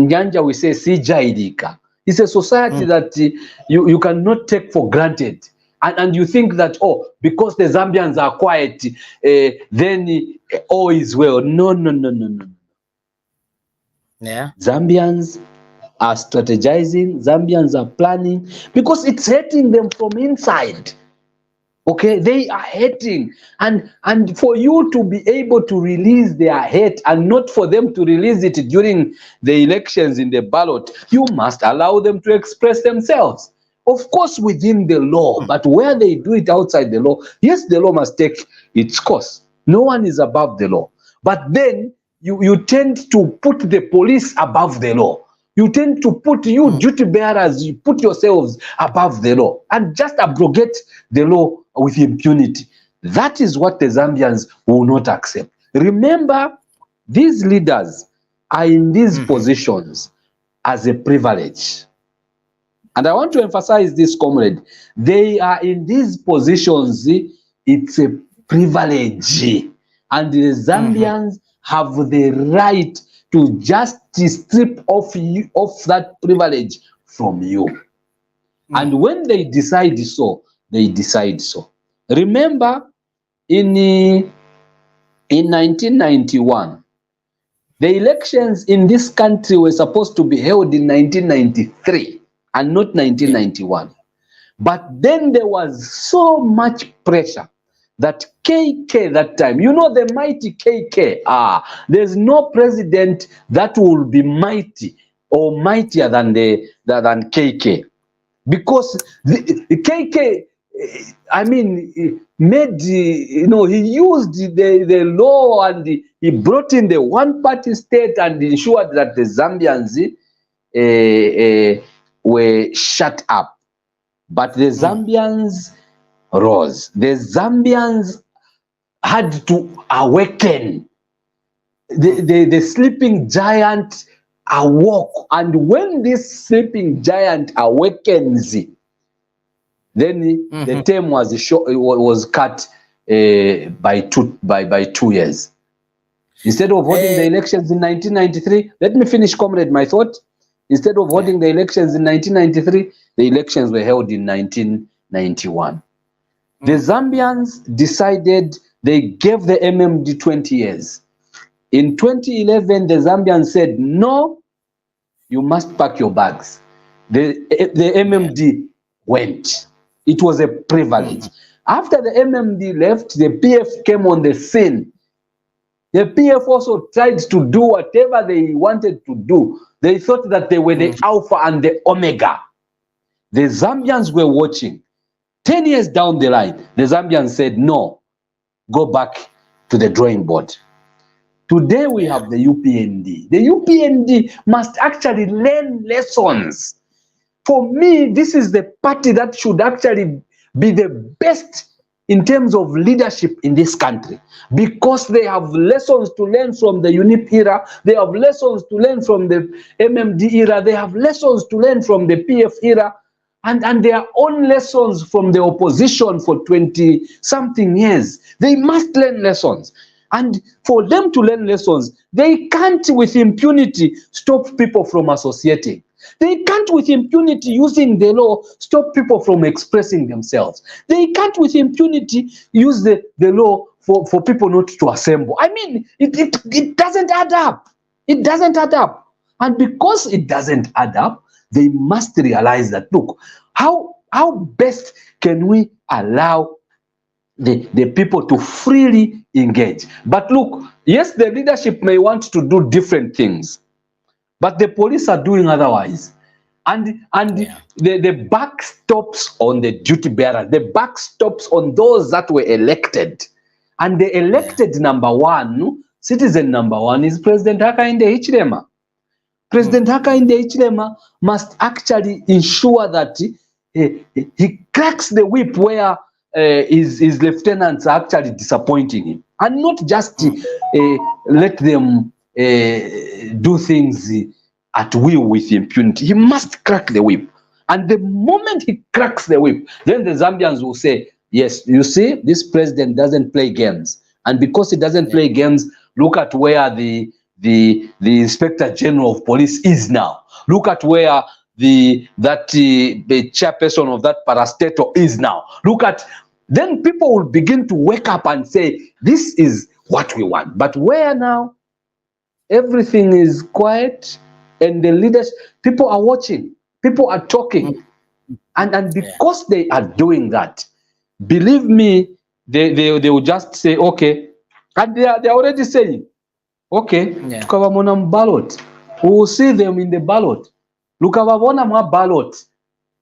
Nyanja we say sijaidika. It's a society that you cannot take for granted. And you think that, oh, because the Zambians are quiet, then all is well. No. Yeah. Zambians are strategizing, Zambians are planning, because it's hurting them from inside. Okay, they are hating, and for you to be able to release their hate, and not for them to release it during the elections in the ballot, you must allow them to express themselves. Of course, within the law, but where they do it outside the law, yes, the law must take its course. No one is above the law. But then you tend to put the police above the law. You tend to put duty bearers, you put yourselves above the law and just abrogate the law with impunity. That is what the Zambians will not accept. Remember, these leaders, are in these positions as a privilege. And I want to emphasize this, comrade. They are in these positions, it's a privilege. And the Zambians have the right to just strip off that privilege from you. And when they decide so, they decide so. Remember, in 1991, the elections in this country were supposed to be held in 1993 and not 1991. But then there was so much pressure that KK that time, you know, the mighty KK, there's no president that will be mighty or mightier than KK. Because the KK, I mean, made, he used the law, and he brought in the one-party state and ensured that the Zambians were shut up. But the Zambians rose. The Zambians had to awaken. The sleeping giant awoke. And when this sleeping giant awakens, then the term was cut by 2 years. Instead of holding the elections in 1993, let me finish, comrade, my thought. Instead of holding the elections in 1993, the elections were held in 1991. The Zambians decided, they gave the MMD 20 years. In 2011, the Zambians said, no, you must pack your bags. The MMD went. It was a privilege. After the MMD left, the PF came on the scene. The PF also tried to do whatever they wanted to do. They thought that they were the Alpha and the Omega. The Zambians were watching. 10 years down the line, the Zambians said, no, go back to the drawing board. Today we have the UPND. The UPND must actually learn lessons. For me, this is the party that should actually be the best in terms of leadership in this country, because they have lessons to learn from the UNIP era, they have lessons to learn from the MMD era, they have lessons to learn from the PF era, and their own lessons from the opposition for 20-something years. They must learn lessons. And for them to learn lessons, they can't with impunity stop people from associating. They can't with impunity using the law stop people from expressing themselves. They can't with impunity use the law for people not to assemble. I mean, it doesn't add up. It doesn't add up. And because it doesn't add up, they must realize that, look, how best can we allow the people to freely engage? But look, yes, the leadership may want to do different things, but the police are doing otherwise. And the buck stops on the duty bearer. The buck stops on those that were elected. And the elected number one, citizen number one, is President Hakainde Hichilema. President Hakainde Hichilema must actually ensure that he cracks the whip where his lieutenants are actually disappointing him, and not just let them do things at will with impunity. He must crack the whip. And the moment he cracks the whip, then the Zambians will say, yes, you see, this president doesn't play games. And because he doesn't play games, look at where the Inspector General of Police is now. Look at where the chairperson of that parastatal is now. Look at, then people will begin to wake up and say, this is what we want. But where now? Everything is quiet, and the leaders, people are watching, people are talking. And because they are doing that, believe me, they will just say, okay. And they are already saying, okay, tukabamona ballot. We will see them in the ballot. Lukababona ma ballot.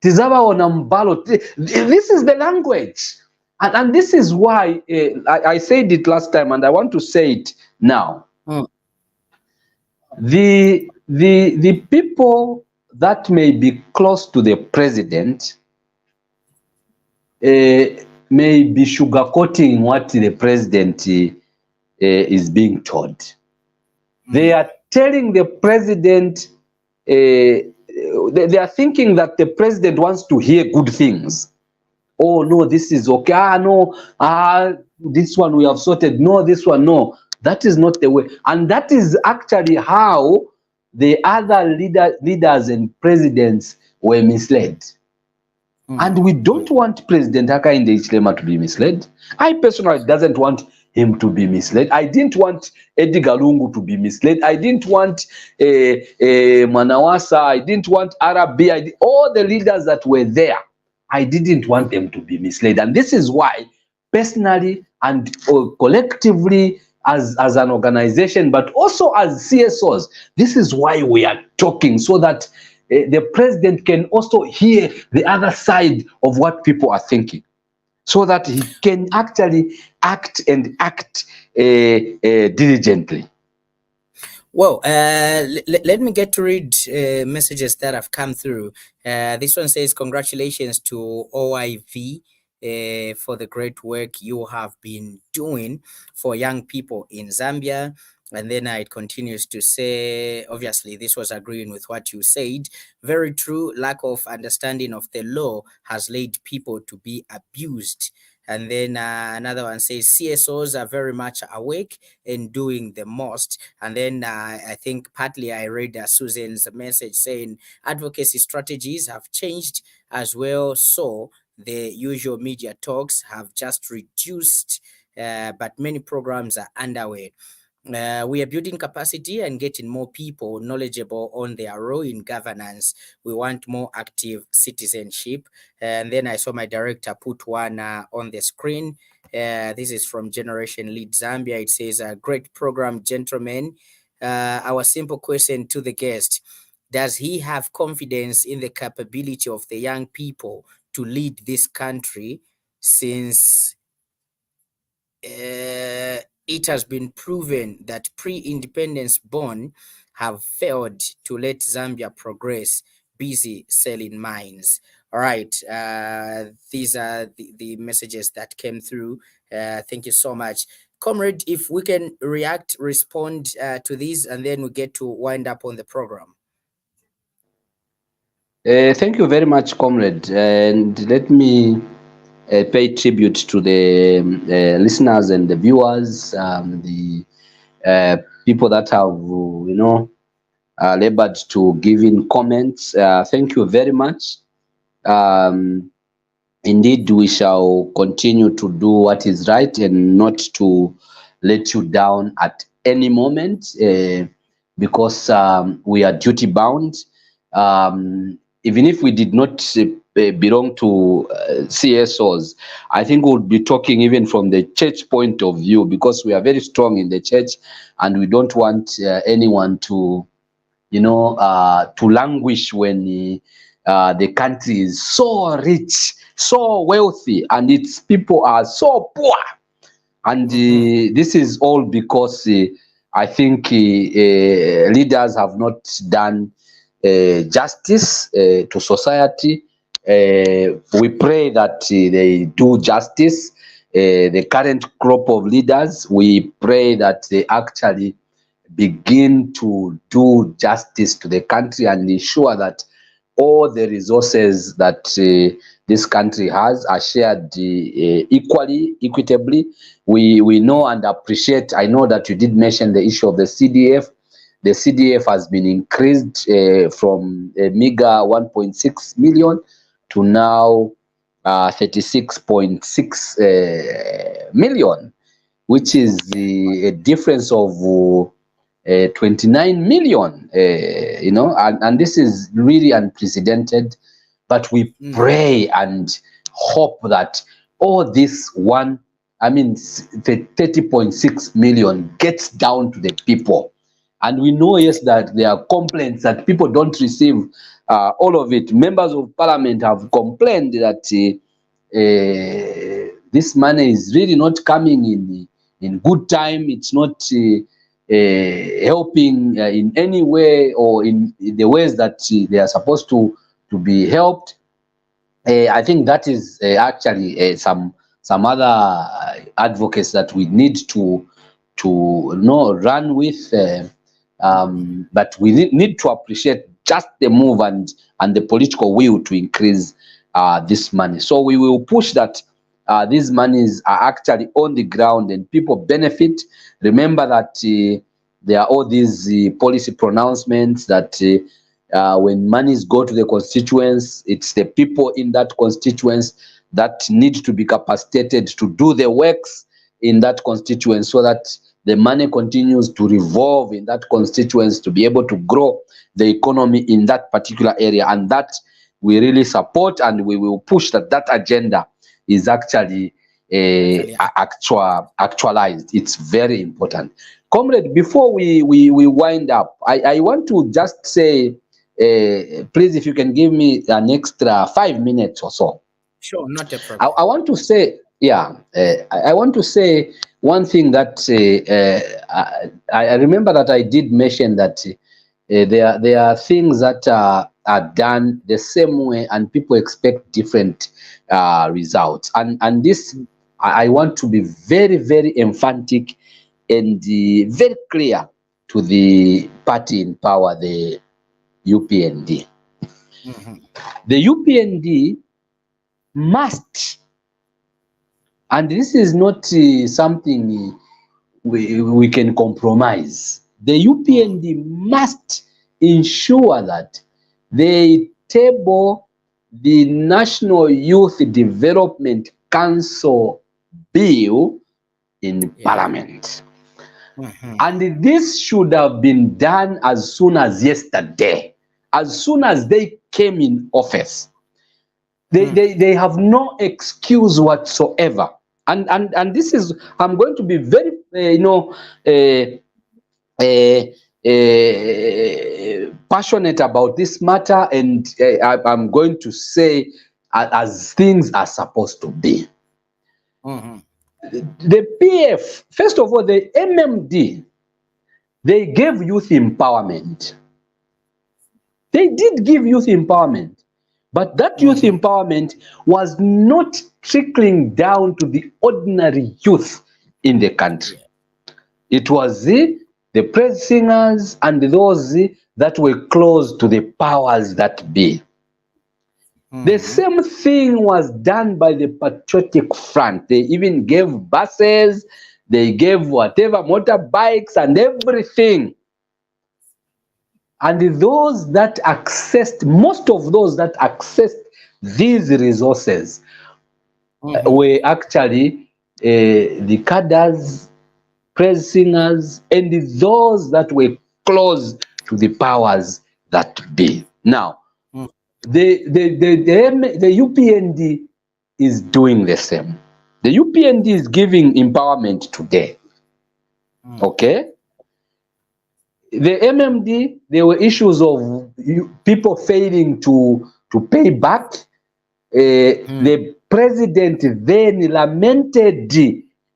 Tizabaona ballot. This is the language. And this is why I said it last time, and I want to say it now. The people that may be close to the president may be sugarcoating what the president is being told. They are telling the president, they are thinking that the president wants to hear good things. Oh no, this is okay. No, this one we have sorted. No, this one, no. That is not the way. And that is actually how the other leaders and presidents were misled. And we don't want President Hakainde Hichilema to be misled. I personally doesn't want him to be misled. I didn't want Edgar Lungu to be misled. I didn't want Manawasa. I didn't want Arabi. All the leaders that were there, I didn't want them to be misled. And this is why, personally and collectively, as an organization, but also as CSOs, this is why we are talking, so that the president can also hear the other side of what people are thinking, so that he can actually act diligently. Well, let me get to read messages that have come through. This one says, congratulations to OIV for the great work you have been doing for young people in Zambia. And then it continues to say, obviously, this was agreeing with what you said. Very true. Lack of understanding of the law has led people to be abused. And then another one says, CSOs are very much awake and doing the most. And then I think partly I read Susan's message saying advocacy strategies have changed as well. So the usual media talks have just reduced, but many programs are underway. We are building capacity and getting more people knowledgeable on their role in governance. We want more active citizenship. And then I saw my director put one on the screen. This is from Generation Lead Zambia. It says, a great program, gentlemen. Our simple question to the guest: does he have confidence in the capability of the young people to lead this country, since it has been proven that pre-independence born have failed to let Zambia progress, busy selling mines? All right, these are the messages that came through. Thank you so much. Comrade, if we can respond to these, and then we get to wind up on the program. Thank you very much, comrade. And let me pay tribute to the listeners and the viewers, the people that have, labored to give in comments. Thank you very much. Indeed, we shall continue to do what is right and not to let you down at any moment, because we are duty bound. Even if we did not belong to CSOs, I think we'll be talking even from the church point of view, because we are very strong in the church and we don't want anyone to, to languish when the country is so rich, so wealthy, and its people are so poor. And this is all because I think leaders have not done justice to society. We pray that they do justice. The current crop of leaders, we pray that they actually begin to do justice to the country and ensure that all the resources that this country has are shared equally, equitably. We know and appreciate. I know that you did mention the issue of the CDF. The CDF has been increased from a meager 1.6 million to now 36.6 million, which is a difference of 29 million, and this is really unprecedented. But we pray and hope that all this 30.6 million gets down to the people. And we know, yes, that there are complaints that people don't receive all of it. Members of parliament have complained that this money is really not coming in good time. It's not helping in any way or in the ways that they are supposed to be helped. I think that is actually some other advocates that we need to run with. But we need to appreciate just the move and the political will to increase this money. So we will push that these monies are actually on the ground and people benefit. Remember that there are all these policy pronouncements that when monies go to the constituents, it's the people in that constituents that need to be capacitated to do the works in that constituency so that the money continues to revolve in that constituency to be able to grow the economy in that particular area. And that we really support, and we will push that agenda is actually actualized. It's very important. Comrade, before we wind up, I want to just say, please, if you can give me an extra 5 minutes or so. Sure, not a problem. I want to say, I want to say one thing that I remember that I did mention that there are things that are done the same way and people expect different results. And this, I want to be very, very emphatic and very clear to the party in power, the UPND. The UPND must, and this is not something we can compromise. The UPND must ensure that they table the National Youth Development Council bill in Parliament. And this should have been done as soon as yesterday, as soon as they came in office. They have no excuse whatsoever. And this is, I'm going to be very, passionate about this matter, and I'm going to say as things are supposed to be. The PF, first of all, the MMD, they gave youth empowerment. They did give youth empowerment. But that youth empowerment was not trickling down to the ordinary youth in the country. It was the praise singers and those that were close to the powers that be. The same thing was done by the Patriotic Front. They even gave buses, they gave whatever, motorbikes and everything. And those that accessed, most of those that accessed these resources were actually the cadres, praise singers, and those that were close to the powers that be. Now, the UPND is doing the same. The UPND is giving empowerment today. Okay? The MMD, there were issues of people failing to pay back. The president then lamented,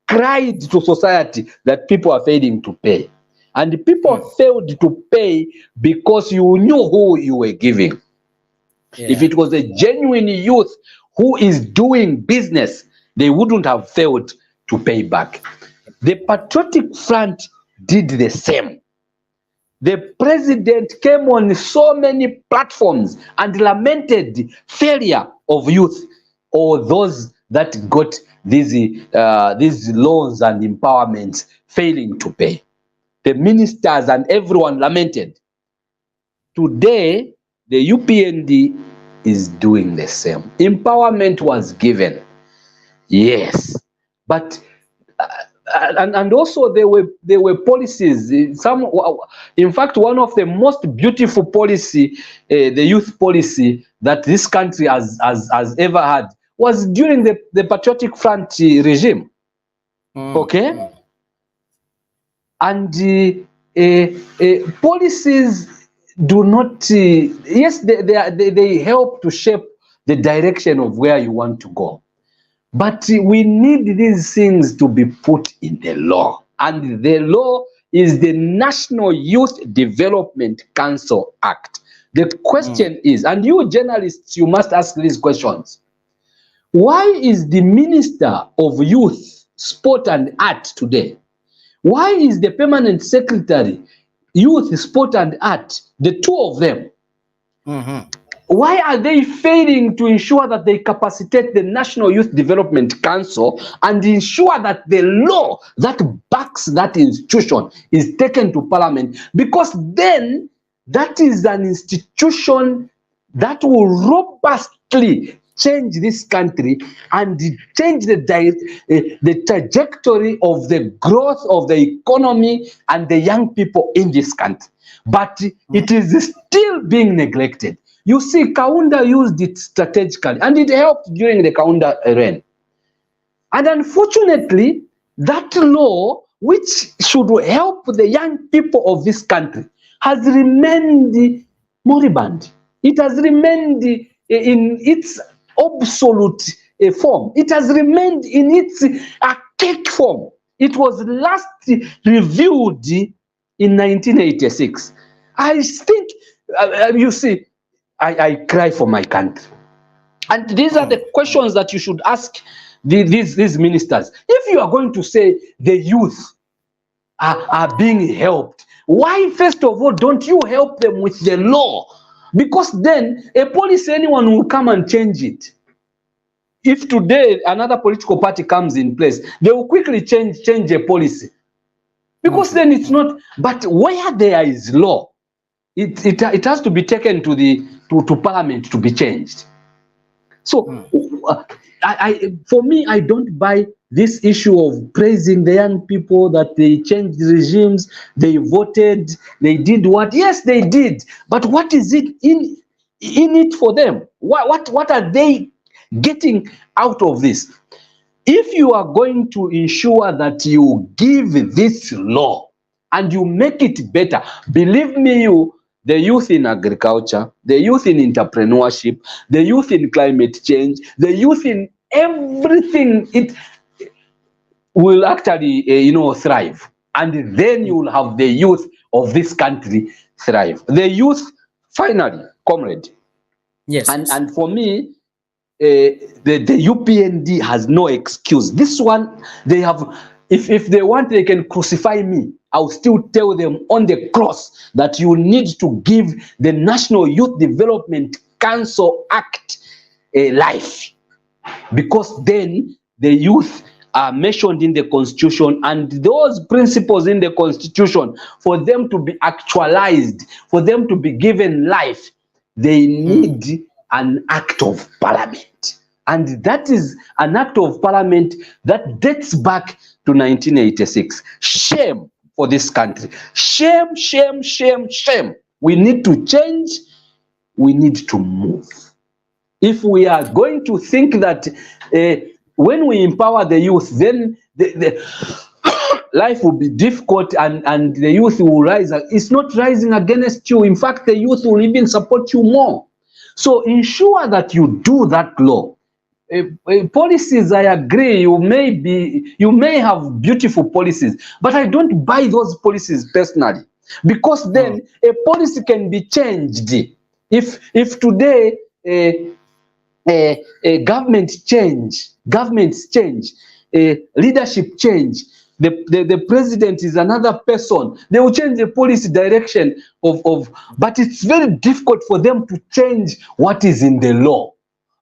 cried to society that people are failing to pay. And the people failed to pay because you knew who you were giving. If it was a genuine youth who is doing business, they wouldn't have failed to pay back. The Patriotic Front did the same. The president came on so many platforms and lamented failure of youth or those that got these loans and empowerments failing to pay. The ministers and everyone lamented. Today, the UPND is doing the same. Empowerment was given, yes, but and also there were policies. In fact, one of the most beautiful policy, the youth policy that this country has ever had, was during the Patriotic Front regime. Okay, and policies do not. Yes, they help to shape the direction of where you want to go. But we need these things to be put in the law. And the law is the National Youth Development Council Act. The question is, and you journalists, you must ask these questions. Why is the Minister of Youth, Sport and Art today, why is the Permanent Secretary youth, sport and art, the two of them, Mm-hmm. why are they failing to ensure that they capacitate the National Youth Development Council and ensure that the law that backs that institution is taken to Parliament? Because then that is an institution that will robustly change this country and change the trajectory of the growth of the economy and the young people in this country. But it is still being neglected. You see, Kaunda used it strategically, and it helped during the Kaunda reign. And unfortunately, that law, which should help the young people of this country, has remained moribund. It has remained in its obsolete form. It has remained in its archaic form. It was last reviewed in 1986. I think, you see, I cry for my country. And these are the questions that you should ask these ministers. If you are going to say the youth are being helped, why, first of all, don't you help them with the law? Because then a policy, anyone will come and change it. If today another political party comes in place, they will quickly change a policy. Because then it's not, but where there is law, it has to be taken to Parliament to be changed. So for me, I don't buy this issue of praising the young people that they changed regimes, they voted, they did what? Yes, they did. But what is it in it for them? What are they getting out of this? If you are going to ensure that you give this law and you make it better, believe me, the youth in agriculture, the youth in entrepreneurship, the youth in climate change, the youth in everything, it will actually, thrive. And then you will have the youth of this country thrive. The youth, finally, comrade. Yes. And for me, the UPND has no excuse. This one, they have, if they want, they can crucify me. I'll still tell them on the cross that you need to give the National Youth Development Council Act a life. Because then the youth are mentioned in the Constitution, and those principles in the Constitution, for them to be actualized, for them to be given life, they need an act of Parliament. And that is an act of Parliament that dates back to 1986. Shame for this country. Shame, shame, shame, shame. We need to change. We need to move. If we are going to think that when we empower the youth, then the life will be difficult and the youth will rise. It's not rising against you. In fact, the youth will even support you more. So ensure that you do that law. Policies, I agree, you may have beautiful policies, but I don't buy those policies personally, because then a policy can be changed. If today governments change, leadership change, the president is another person, they will change the policy direction but it's very difficult for them to change what is in the law,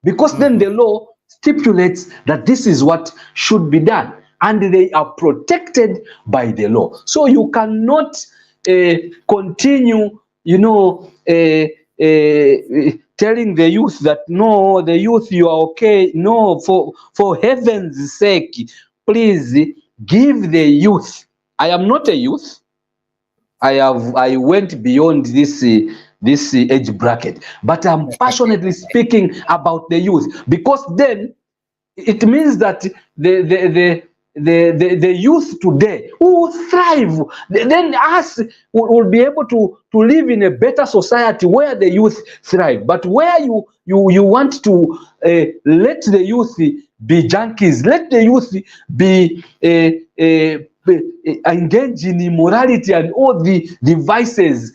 because then the law stipulates that this is what should be done, and they are protected by the law. So you cannot continue, telling the youth that no, the youth, you are okay. No, for heaven's sake, please give the youth. I am not a youth. I went beyond this age bracket, but I'm passionately speaking about the youth, because then it means that the youth today will thrive. Then us will be able to live in a better society where the youth thrive. But where you want to let the youth be junkies, let the youth be engaged in immorality and all the vices,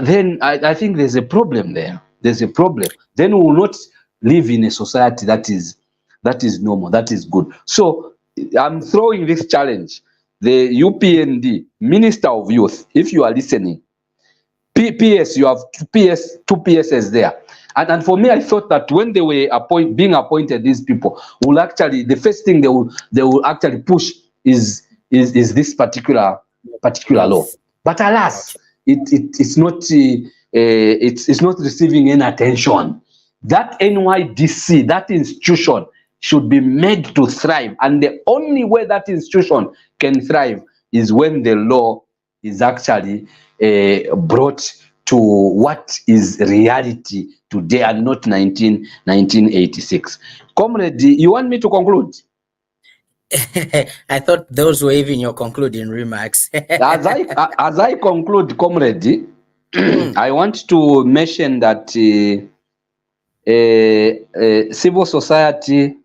then I think there's a problem there. There's a problem. Then we will not live in a society that is normal, that is good. So I'm throwing this challenge the UPND, Minister of Youth, if you are listening, PS, you have two PSs there. And for me, I thought that when they were being appointed, these people will actually, the first thing they will actually push is this particular law. Youth. But alas, Okay. it's not it's not receiving any attention. That NYDC, that institution, should be made to thrive, and the only way that institution can thrive is when the law is actually brought to what is reality today and not 1986. Comrade, you want me to conclude? I thought those were even your concluding remarks. As I conclude, comrade, Mm, I want to mention that civil society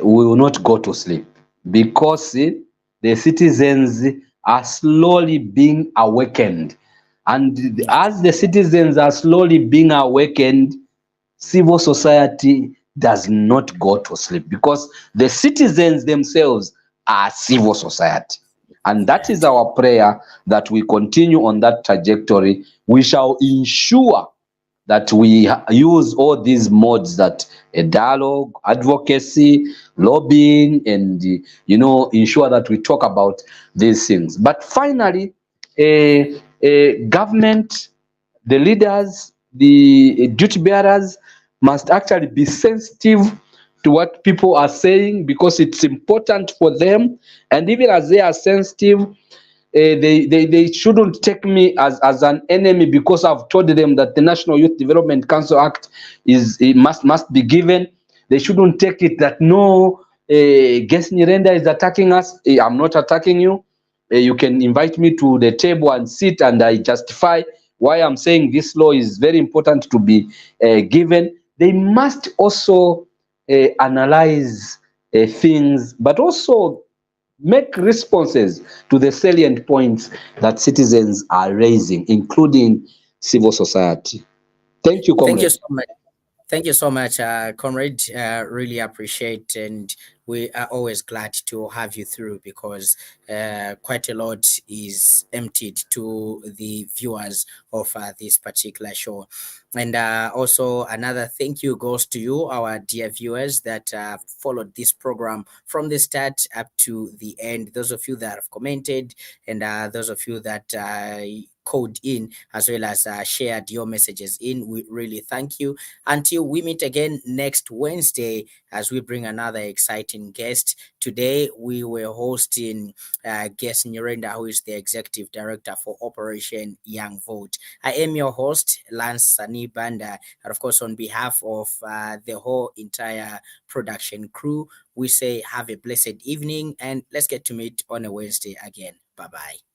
will not go to sleep, because the citizens are slowly being awakened. And as the citizens are slowly being awakened, civil society does not go to sleep, because the citizens themselves are civil society. And that is our prayer, that we continue on that trajectory. We shall ensure that we use all these modes, that a dialogue, advocacy, lobbying, and ensure that we talk about these things. But finally, a government, the leaders, the duty bearers must actually be sensitive to what people are saying, because it's important for them. And even as they are sensitive, they shouldn't take me as an enemy, because I've told them that the National Youth Development Council Act it must be given. They shouldn't take it that no, guess Nyirenda is attacking us. I'm not attacking you. You can invite me to the table and sit, and I justify why I'm saying this law is very important to be given. They must also analyze things, but also make responses to the salient points that citizens are raising, including civil society. Thank you, thank you comrade. so much. Thank you so much, comrade. Really appreciate, and we are always glad to have you through, because quite a lot is emptied to the viewers of this particular show. And also, another thank you goes to you, our dear viewers, that followed this program from the start up to the end. Those of you that have commented, and those of you that called in, as well as shared your messages in, we really thank you. Until we meet again next Wednesday, as we bring another exciting guest. Today, we were hosting guest Nyirenda, who is the Executive Director for Operation Young Vote. I am your host, Lance Sani Banda. And of course, on behalf of the whole entire production crew, we say have a blessed evening, and let's get to meet on a Wednesday again. Bye bye.